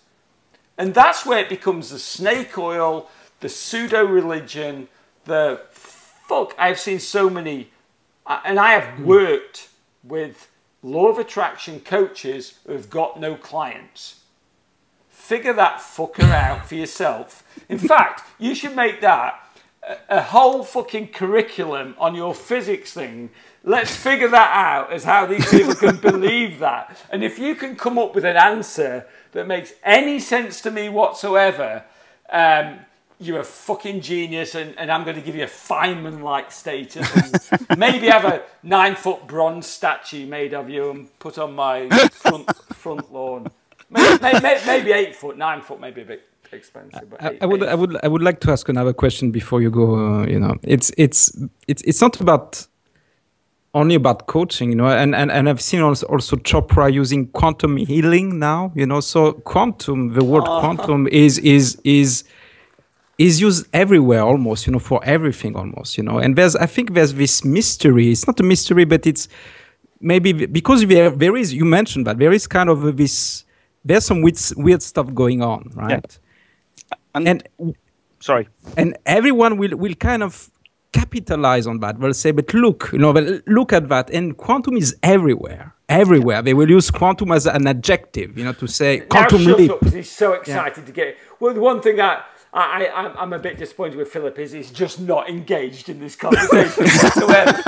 And that's where it becomes the snake oil, the pseudo-religion, I've seen so many, and I have worked with law of attraction coaches who have got no clients. Figure that fucker out for yourself. In fact, you should make that a whole fucking curriculum on your physics thing. Let's figure that out as how these people can believe that. And if you can come up with an answer that makes any sense to me whatsoever, you're a fucking genius, and I'm going to give you a Feynman-like status. And maybe have a 9-foot bronze statue made of you and put on my front lawn. Maybe 8 foot, 9 foot, maybe a bit expensive. But I would like to ask another question before you go. It's not about only about coaching, and I've seen also Chopra using quantum healing now, So quantum, the word quantum is used everywhere almost, for everything almost, And I think there's this mystery. It's not a mystery, but it's maybe because there is. You mentioned that there is kind of this. There's some weird stuff going on, right? Yeah. And everyone will kind of capitalize on that. They'll say, but look, look at that. And quantum is everywhere. Everywhere. They will use quantum as an adjective, to say quantum leap. Up, he's so excited to get it. Well, the one thing I'm a bit disappointed with Philip is he's just not engaged in this conversation whatsoever.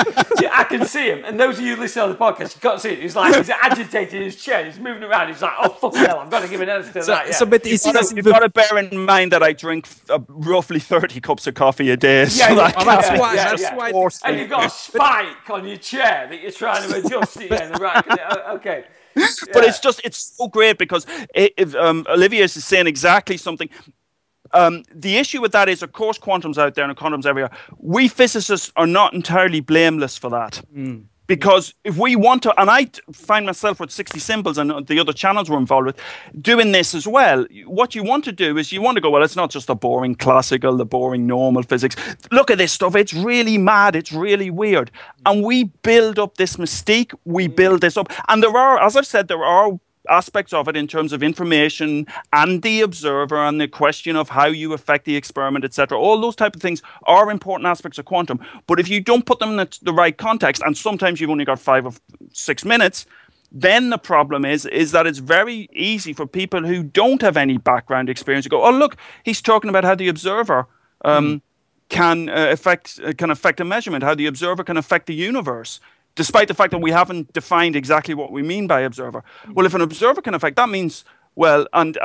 I can see him, and those of you listening on the podcast, you can't see it. He's agitated in his chair, he's moving around. He's like, oh fuck hell, I've got to give an answer to that. Yeah. But you've got to bear in mind that I drink roughly 30 cups of coffee a day. That's why. And you've got a spike on your chair that you're trying to adjust it in the right. Okay. But it's so great because Olivia is saying exactly something. The issue with that is, of course, quantum's out there and quantum's everywhere. We physicists are not entirely blameless for that. Because if we want to, and I find myself with 60 Symbols and the other channels we're involved with, doing this as well. What you want to do is you want to go, well, it's not just the boring classical, the boring normal physics. Look at this stuff. It's really mad. It's really weird. And we build up this mystique. We build this up. And there are, as I've said, there are aspects of it in terms of information and the observer and the question of how you affect the experiment, etc. All those type of things are important aspects of quantum. But if you don't put them in the right context, and sometimes you've only got 5 or 6 minutes, then the problem is that it's very easy for people who don't have any background experience to go, oh, look, he's talking about how the observer can affect a measurement, how the observer can affect the universe, despite the fact that we haven't defined exactly what we mean by observer. Well, if an observer can affect, that means, well, and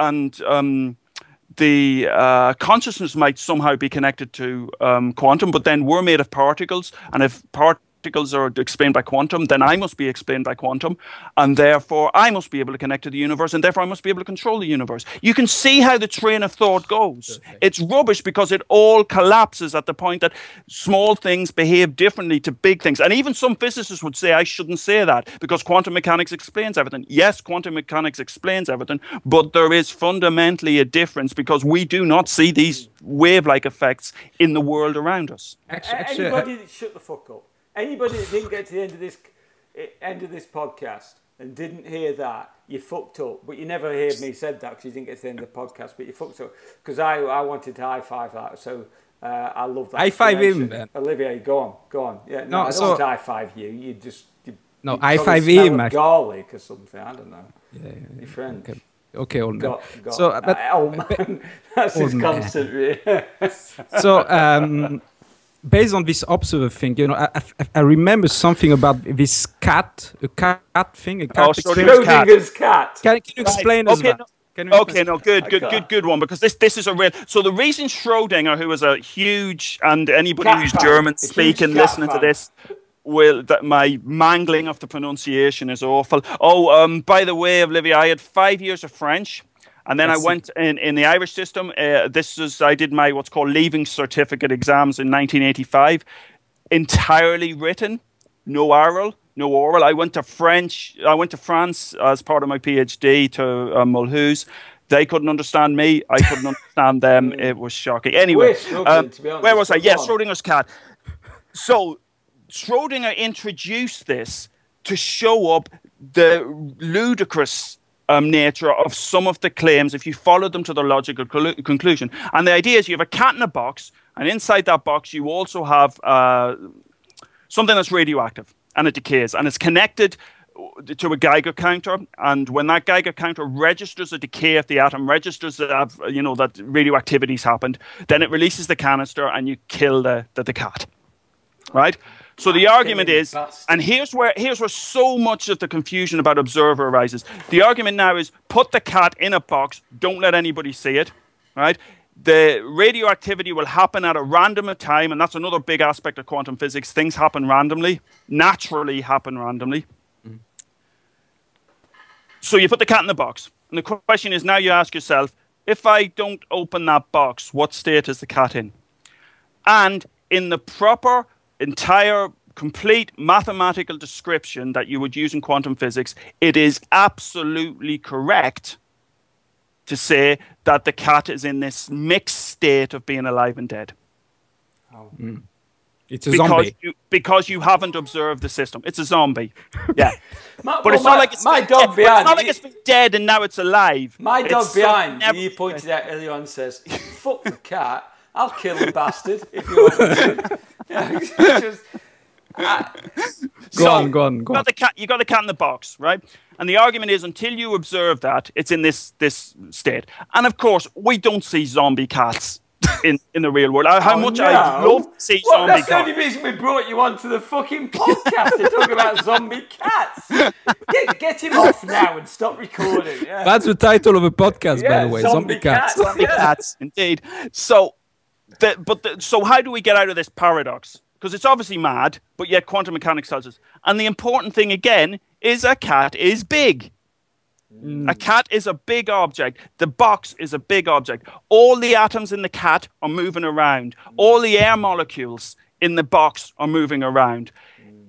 consciousness might somehow be connected to quantum, but then we're made of particles, and if particles are explained by quantum, then I must be explained by quantum, and therefore I must be able to connect to the universe, and therefore I must be able to control the universe. You can see how the train of thought goes. Okay. It's rubbish because it all collapses at the point that small things behave differently to big things. And even some physicists would say I shouldn't say that because quantum mechanics explains everything. Yes, quantum mechanics explains everything, but there is fundamentally a difference because we do not see these wave-like effects in the world around us. Anybody shut the fuck up. Anybody that didn't get to the end of this podcast and didn't hear that, you fucked up. But you never heard me said that because you didn't get to the end of the podcast. But you fucked up because I wanted to high five that. So I love that. High five him, man. Olivier, go on. Yeah, no, I don't want to high five you. You high five him. Garlic or something. I don't know. Yeah. Your friend. Okay, old man. So, old man. That's his constant. So. Based on this observer thing, I remember something about this cat, a cat thing, a cat. Schrödinger's cat. Can you explain us that? Good one, because this is a real. So the reason Schrödinger, who was a huge, and anybody who's German speaking listening to this, that my mangling of the pronunciation is awful. By the way, Olivia, I had 5 years of French. And then I went in the Irish system. I did my what's called leaving certificate exams in 1985, entirely written, no oral. I went to France as part of my PhD to Mulhouse. They couldn't understand me. I couldn't understand them. It was shocking. Anyway, where was I? Yes, Schrödinger's cat. So Schrödinger introduced this to show up the ludicrous nature of some of the claims if you follow them to their logical conclusion. And the idea is you have a cat in a box, and inside that box you also have something that's radioactive, and it decays, and it's connected to a Geiger counter, and when that Geiger counter registers a decay of the atom, registers that radioactivity's happened, then it releases the canister and you kill the cat, right? So the argument is, and here's where so much of the confusion about observer arises. The argument now is put the cat in a box, don't let anybody see it, right? The radioactivity will happen at a random time, and that's another big aspect of quantum physics. Things happen randomly, naturally happen randomly. Mm-hmm. So you put the cat in the box, and the question is now you ask yourself, if I don't open that box, what state is the cat in? And in the proper entire complete mathematical description that you would use in quantum physics, it is absolutely correct to say that the cat is in this mixed state of being alive and dead. Oh. Mm. It's a zombie. Because you haven't observed the system. It's a zombie. Yeah. But it's not like it's been dead and now it's alive. My dog behind, you pointed out earlier on, says, fuck the cat. I'll kill the bastard if you want me to. Go on. You got the cat in the box, right? And the argument is until you observe that, it's in this state. And of course, we don't see zombie cats in the real world. I'd love to see zombie cats. That's the only reason we brought you onto the fucking podcast to talk about zombie cats. Get him off now and stop recording. Yeah. That's the title of a podcast, by the way. Zombie cats. Zombie cats, indeed. So how do we get out of this paradox? Because it's obviously mad, but yet quantum mechanics tells us. And the important thing, again, is a cat is big. A cat is a big object. The box is a big object. All the atoms in the cat are moving around. All the air molecules in the box are moving around.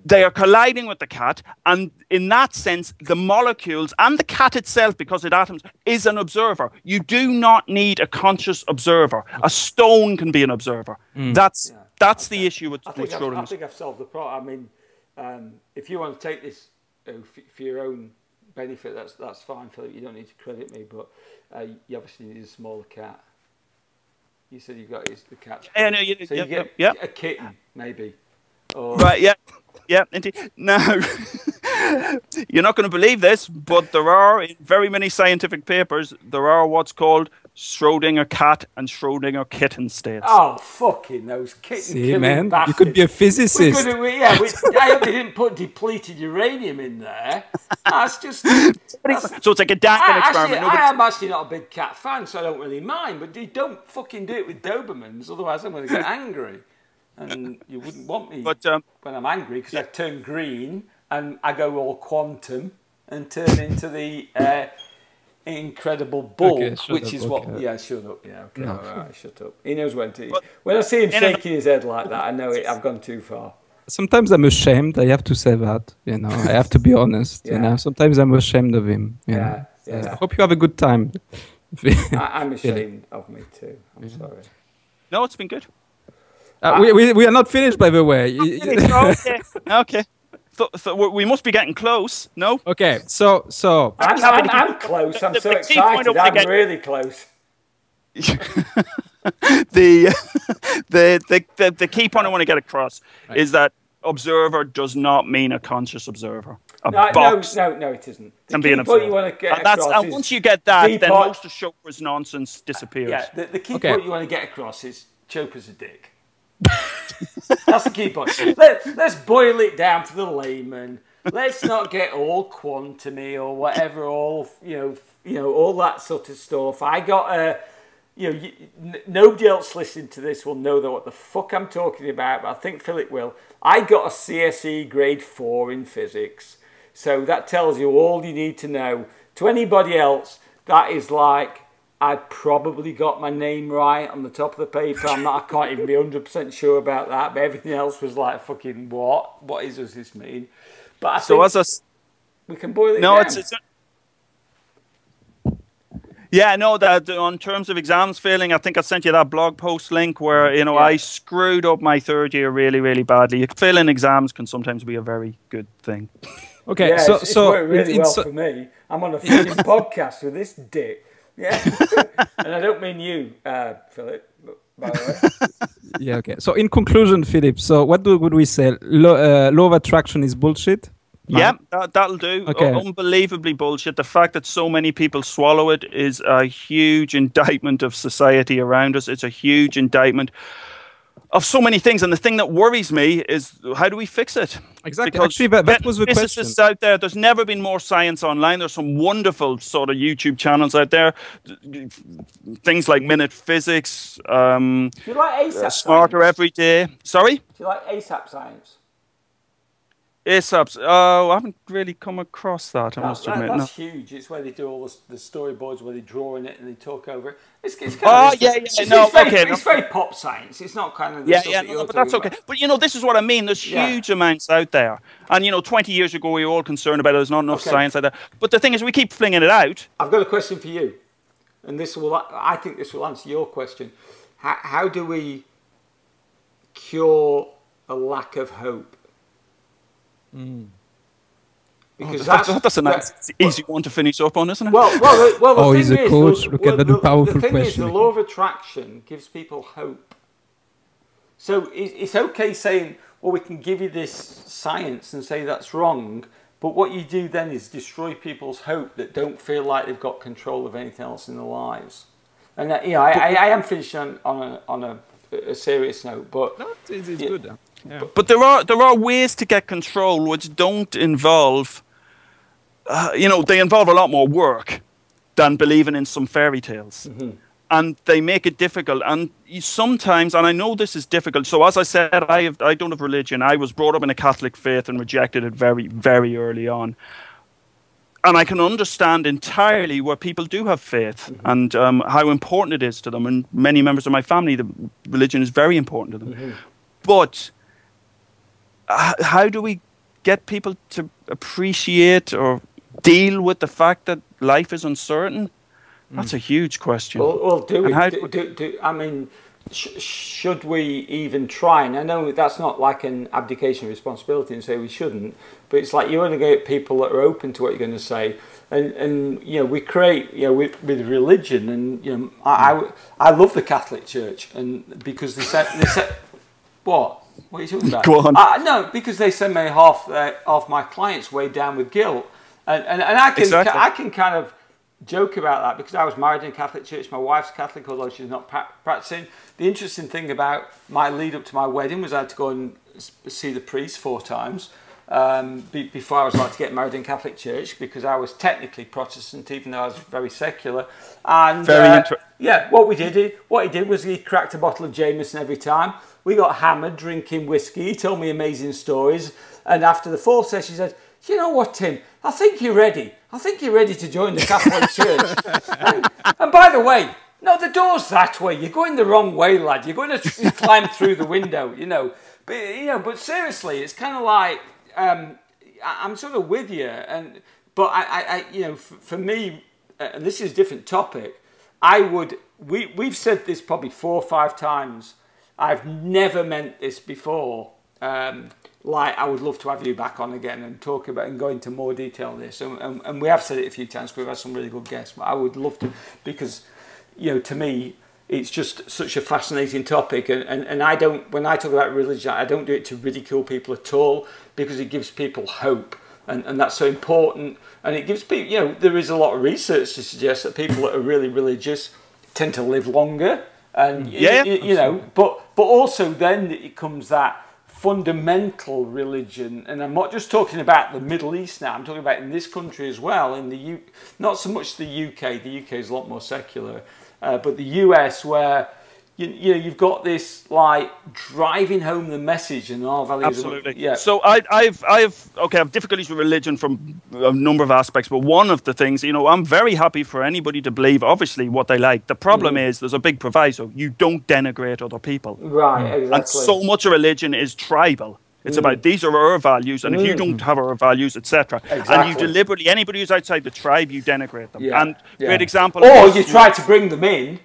They are colliding with the cat, and in that sense, the molecules and the cat itself, because it atoms, is an observer. You do not need a conscious observer. A stone can be an observer. That's the issue with Schrödinger. I think I've solved the problem. I mean, if you want to take this for your own benefit, that's fine, Philip. You don't need to credit me, but you obviously need a smaller cat. You said you got the cat. Yeah, no, you get a kitten, maybe. Right, yeah, indeed. Now, you're not going to believe this, but there are, in very many scientific papers, there are what's called Schrodinger cat and Schrodinger kitten states. Oh, fucking those kitten killing man, bastards. you could be a physicist. I hope they didn't put depleted uranium in there. That's just... So it's like a Dawkins experiment. I am actually not a big cat fan, so I don't really mind, but you don't fucking do it with Dobermans, otherwise I'm going to get angry. And you wouldn't want me when I'm angry, because I turn green and I go all quantum and turn into the Incredible Bulk, which is what... Okay. Yeah, shut up. Yeah, okay, no. All right, shut up. He knows when to... When I see him shaking his head like that, I know I've gone too far. Sometimes I'm ashamed. I have to say that. I have to be honest. Sometimes I'm ashamed of him. I hope you have a good time. I'm ashamed of me too. I'm sorry. No, it's been good. We are not finished, by the way. Okay. So we must be getting close. No. Okay. So I'm close. I'm so excited. I'm really close. The key point I want to get across is that observer does not mean a conscious observer. No, it isn't. The key point you want to get across and once you get that, then most of Chopra's nonsense disappears. Yeah, the key point you want to get across is Chopra's a dick. That's the key point. Let's boil it down for the layman. Let's not get all quantumy or whatever. All all that sort of stuff. I got nobody else listening to this will know what the fuck I'm talking about. But I think Philip will. I got a CSE grade 4 in physics, so that tells you all you need to know. To anybody else, that is like, I probably got my name right on the top of the paper. I can't even be 100% sure about that. But everything else was like, fucking what? What does this mean? But I think we can boil it down. That on terms of exams failing, I think I sent you that blog post link where I screwed up my third year really, really badly. Failing exams can sometimes be a very good thing. Okay, it's worked really well for me. I'm on a fucking podcast with this dick. Yeah, and I don't mean you, Philip, by the way. Okay. So in conclusion, Philip, so what would we say? Law of attraction is bullshit? Yeah, that'll do. Okay. Unbelievably bullshit. The fact that so many people swallow it is a huge indictment of society around us. It's a huge indictment of so many things. And the thing that worries me is, how do we fix it? Exactly. Because actually, that was the question. Physicists out there, there's never been more science online. There's some wonderful sort of YouTube channels out there. Things like Minute Physics. Do you like ASAP Smarter Science? Every Day. Sorry? Do you like ASAP Science? ASAP's. Oh, I haven't really come across that, I must admit. That's huge. It's where they do all the storyboards where they draw in it and they talk over it. It's kind of... It's very pop science. It's not kind of... But that's okay. But, this is what I mean. There's huge amounts out there. And, 20 years ago, we were all concerned about there's not enough science out there. But the thing is, we keep flinging it out. I've got a question for you. And I think this will answer your question. How do we cure a lack of hope? Because that's a nice, easy one to finish up on, isn't it? Well, he's a coach. Look at that powerful question. The thing is, the law of attraction gives people hope. So it's okay saying, well, we can give you this science and say that's wrong, but what you do then is destroy people's hope that don't feel like they've got control of anything else in their lives. And I am finishing on a serious note, but no, it's good. Yeah. But there are ways to get control which don't involve, they involve a lot more work than believing in some fairy tales. Mm-hmm. And they make it difficult. And sometimes, and I know this is difficult, so as I said, I don't have religion. I was brought up in a Catholic faith and rejected it very, very early on. And I can understand entirely where people do have faith and how important it is to them. And many members of my family, the religion is very important to them. Mm-hmm. But how do we get people to appreciate or deal with the fact that life is uncertain? That's a huge question. Well, should we even try? And I know that's not like an abdication of responsibility and say we shouldn't, but it's like you want to get people that are open to what you're going to say. And we create, with religion, and I love the Catholic Church, and because they said what are you talking about? Go on. No, because they send me half my clients way down with guilt, and I can exactly. I can kind of joke about that because I was married in a Catholic church. My wife's Catholic, although she's not practicing. The interesting thing about my lead up to my wedding was I had to go and see the priest 4 times before I was allowed to get married in Catholic church, because I was technically Protestant, even though I was very secular. And yeah, what he did was he cracked a bottle of Jameson every time. We got hammered drinking whiskey. He told me amazing stories. And after the 4th session, he said, "You know what, Tim? I think you're ready. I think you're ready to join the Catholic Church." And by the way, no, the door's that way. You're going the wrong way, lad. You're going to climb through the window, you know. But seriously, it's kind of like I'm sort of with you. But I for me, and this is a different topic. We've said this probably 4 or 5 times. I've never meant this before. Like, I would love to have you back on again and talk about and go into more detail on this. And we have said it a few times because we've had some really good guests. But I would love to, because, to me, it's just such a fascinating topic. And I don't, when I talk about religion, I don't do it to ridicule people at all, because it gives people hope. And that's so important. And it gives people, there is a lot of research to suggest that people that are really religious tend to live longer. And, but also then it comes that fundamental religion, and I'm not just talking about the Middle East now, I'm talking about in this country as well, in not so much the UK is a lot more secular, but the US, where you've got this like driving home the message and our values. Absolutely. Yeah. So I've difficulties with religion from a number of aspects, but one of the things, I'm very happy for anybody to believe, obviously, what they like. The problem is there's a big proviso. You don't denigrate other people. Right, exactly. And so much of religion is tribal. It's about, these are our values, and if you don't have our values, etc. Exactly. And you deliberately, anybody who's outside the tribe, you denigrate them. Yeah. And great example. Or you try to bring them in.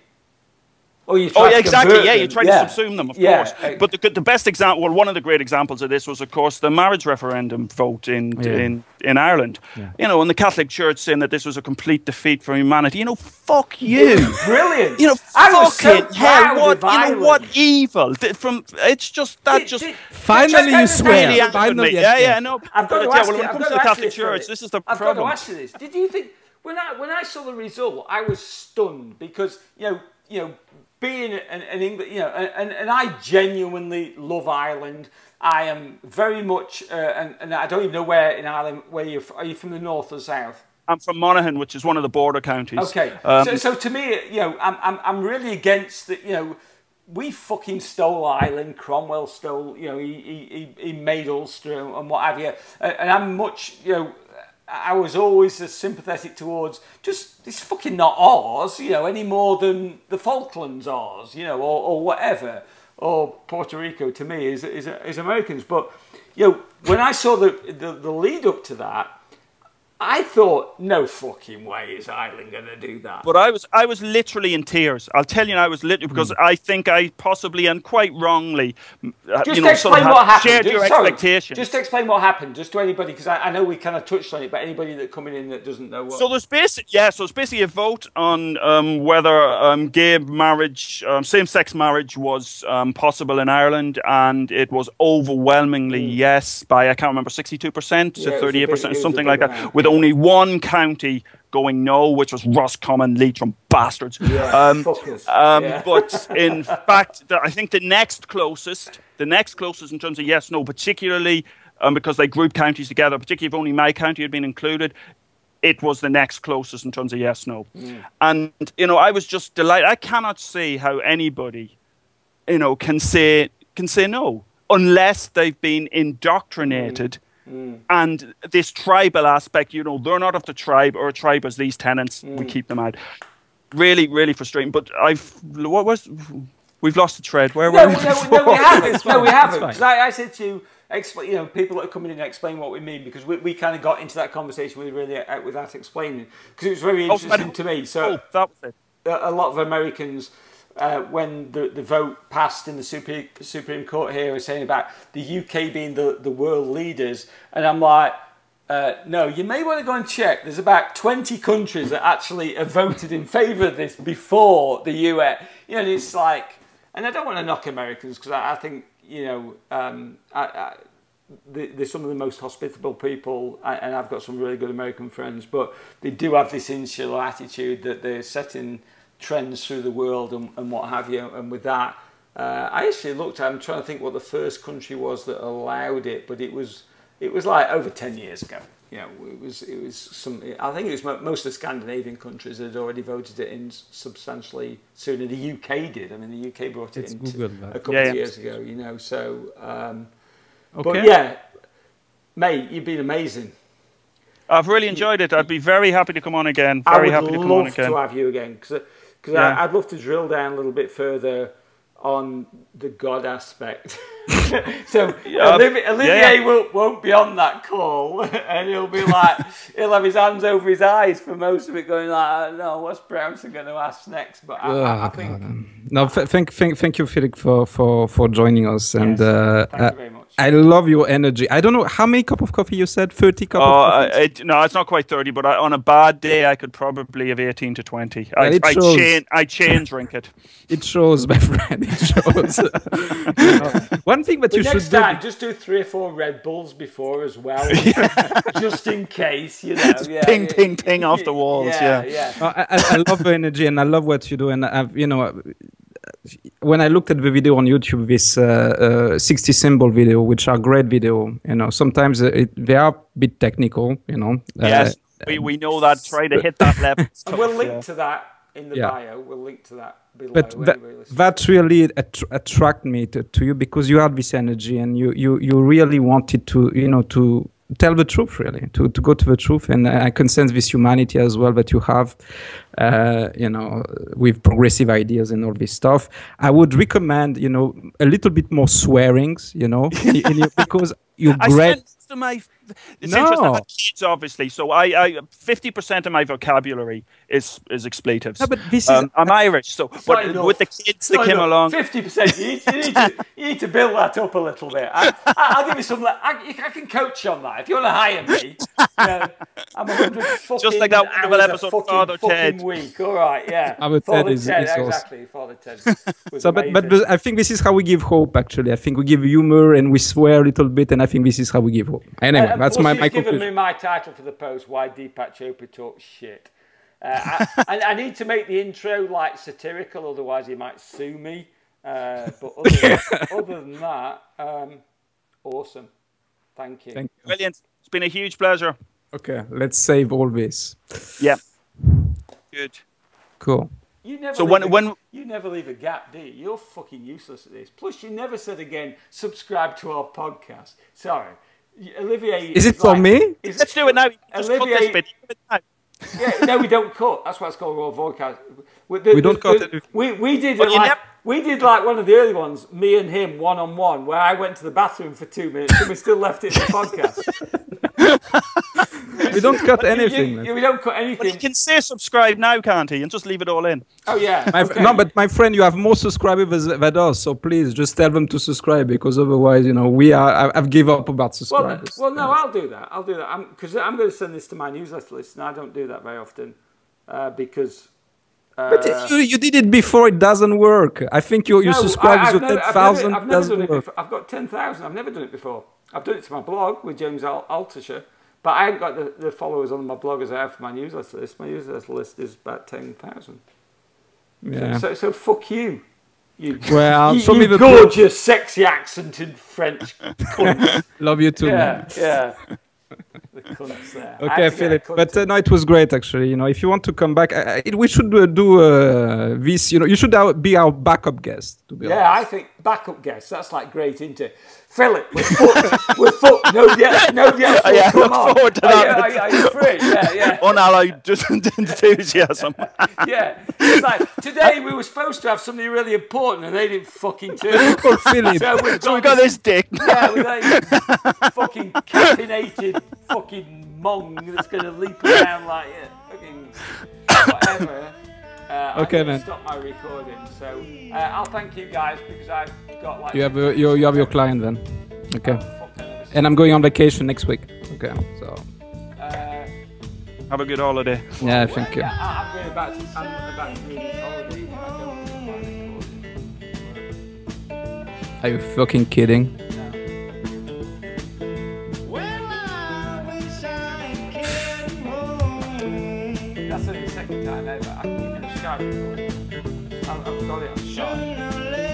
You try to subsume them, of course. But the best example, one of the great examples of this was, of course, the marriage referendum vote in Ireland. Yeah. And the Catholic Church saying that this was a complete defeat for humanity. Fuck you. Brilliant. What evil? It's just that. Finally, you swear. Finally, no. I've got to ask you. When it comes to the Catholic Church, this is the problem. I've got to ask you this. Did you think when I saw the result, I was stunned because being an English, and I genuinely love Ireland. I am very much, and I don't even know where in Ireland. Are you from the north or south? I'm from Monaghan, which is one of the border counties. Okay, so to me, I'm really against that. We fucking stole Ireland. Cromwell stole. He made Ulster and what have you. And I'm much, I was always as sympathetic towards just it's fucking not ours, any more than the Falklands ours, or whatever, or Puerto Rico to me is Americans. But when I saw the lead up to that, I thought, no fucking way is Ireland going to do that. But I was literally in tears. I'll tell you, I was literally, because I think I possibly and quite wrongly, shared your expectation. Just explain what happened, just to anybody, because I know we kind of touched on it, but anybody that coming in that doesn't know what. So there's basically a vote on whether gay marriage, same-sex marriage was possible in Ireland, and it was overwhelmingly yes by, I can't remember, 62% to 38%, something like that, with only one county going no, which was Roscommon, Leitrim bastards. But in fact, I think the next closest in terms of yes, no, particularly because they grouped counties together, particularly if only my county had been included, it was the next closest in terms of yes, no. And, I was just delighted. I cannot see how anybody, can say no, unless they've been indoctrinated. And this tribal aspect, they're not of the tribe. Our tribe is these tenants. We keep them out. Really, really frustrating. But we've lost the thread. Where were we? No, we haven't. No, we haven't. Because I said to explain, people that are coming in and explain what we mean, because we kind of got into that conversation without explaining, because it was very interesting to me. So that was it. A lot of Americans. When the vote passed in the Supreme Court here, is saying about the UK being the world leaders, and I'm like, no, you may want to go and check. There's about 20 countries that actually have voted in favour of this before the US. It's like, and I don't want to knock Americans, because I think they're some of the most hospitable people, and I've got some really good American friends, but they do have this insular attitude that they're setting trends through the world and what have you. And with that, I actually I'm trying to think what the first country was that allowed it, but it was like over 10 years ago. You know, it was some. I think it was most of the Scandinavian countries had already voted it in substantially sooner. The UK did. I mean, the UK brought it in a couple of years ago. You know, so. Okay. But yeah, mate, you've been amazing. I've really enjoyed it. I'd be very happy to come on again. Very happy to come on again. I would love to have you again because I'd love to drill down a little bit further on the God aspect. So Olivier won't be on that call, and he'll be like, he'll have his hands over his eyes for most of it, going like, I don't know, what's Brownson going to ask next? But I think. No, thank you, Felix, for joining us, and thank you very much. I love your energy. I don't know how many cups of coffee you said. 30 cups of coffee. No, it's not quite 30, but on a bad day, I could probably have 18 to 20. I chain drink it. It shows, my friend. It shows. One thing that you should do. Just do 3 or 4 Red Bulls before as well, just in case. You know, ping off the walls. I love your energy, and I love what you do, and when I looked at the video on YouTube, this 60 symbol video, which are great video, sometimes they are a bit technical, Yes, we know that. Try to hit that level. And we'll link to that in the bio. We'll link to that below. But that really attracted me to you, because you had this energy, and you really wanted to, to tell the truth, really, to go to the truth. And I can sense this humanity as well that you have, with progressive ideas and all this stuff. I would recommend, a little bit more swearings, because you're great. It's interesting. I have kids, obviously, so I 50% of my vocabulary is expletives. No, but this is, I'm Irish, so but with the kids that came along, 50%. You need to build that up a little bit. I'll give you some. I can coach you on that if you want to hire me. I'm 100 fucking just like that wonderful episode of Father Ted. Week. All right, yeah. Father Ted is exactly. Father Ted. So, but I think this is how we give hope. Actually, I think we give humor and we swear a little bit, and I think this is how we give hope. Anyway. That's my conclusion. Given me my title for the post, Why Deepak Chopra Talks Shit. I need to make the intro like satirical, otherwise he might sue me. But other than that, awesome. Thank you. Brilliant. It's been a huge pleasure. Okay, let's save all this. Yeah. Good. Cool. You never leave a gap, do you? You're fucking useless at this. Plus, you never said again, subscribe to our podcast. Sorry. Olivier, is it for me? Let's do it now. Just Olivier, cut this bit. Yeah, no, we don't cut. That's why it's called Raw Vodcast. We don't cut it. We did like one of the early ones, me and him one-on-one, where I went to the bathroom for 2 minutes and we still left it in the podcast. We don't cut anything. We don't cut anything. But he can say subscribe now, can't he? And just leave it all in. Oh, yeah. No, but my friend, you have more subscribers than us, so please just tell them to subscribe, because otherwise, I've given up about subscribers. Well, no, I'll do that. Because I'm going to send this to my newsletter list, and I don't do that very often because... but you did it before. It doesn't work. I think you subscribed to 10,000. I've never done it before. I've got 10,000. I've never done it before. I've done it to my blog with James Altucher, but I haven't got the followers on my blog as I have for my newsletter list. My newsletter list is about 10,000. Yeah. So fuck you. You gorgeous, sexy accented French cunt. Love you too. Yeah, yeah. The cunts there. Okay, Philip. But no, it was great actually. If you want to come back, we should do this. You should be our backup guest. To be honest. I think backup guest. That's like great, isn't it? Philip, we're fucked. No, come on. Forward to that. Are you free? Yeah. Unalloyed enthusiasm. Yeah. It's like, today we were supposed to have something really important and they didn't fucking turn up. So we got this dick. Yeah, we got fucking caffeinated fucking mong that's going to leap around like fucking whatever. Okay, man. Stop my recording. So I'll thank you guys because I've got like. You have your client then. Okay. And I'm going on vacation next week. Okay. So. Have a good holiday. Yeah, thank you. I'm about to leave holiday. I don't think my recording. Are you fucking kidding? No. that's only the second time ever I can give you a Skype recording. I've got it on Skype.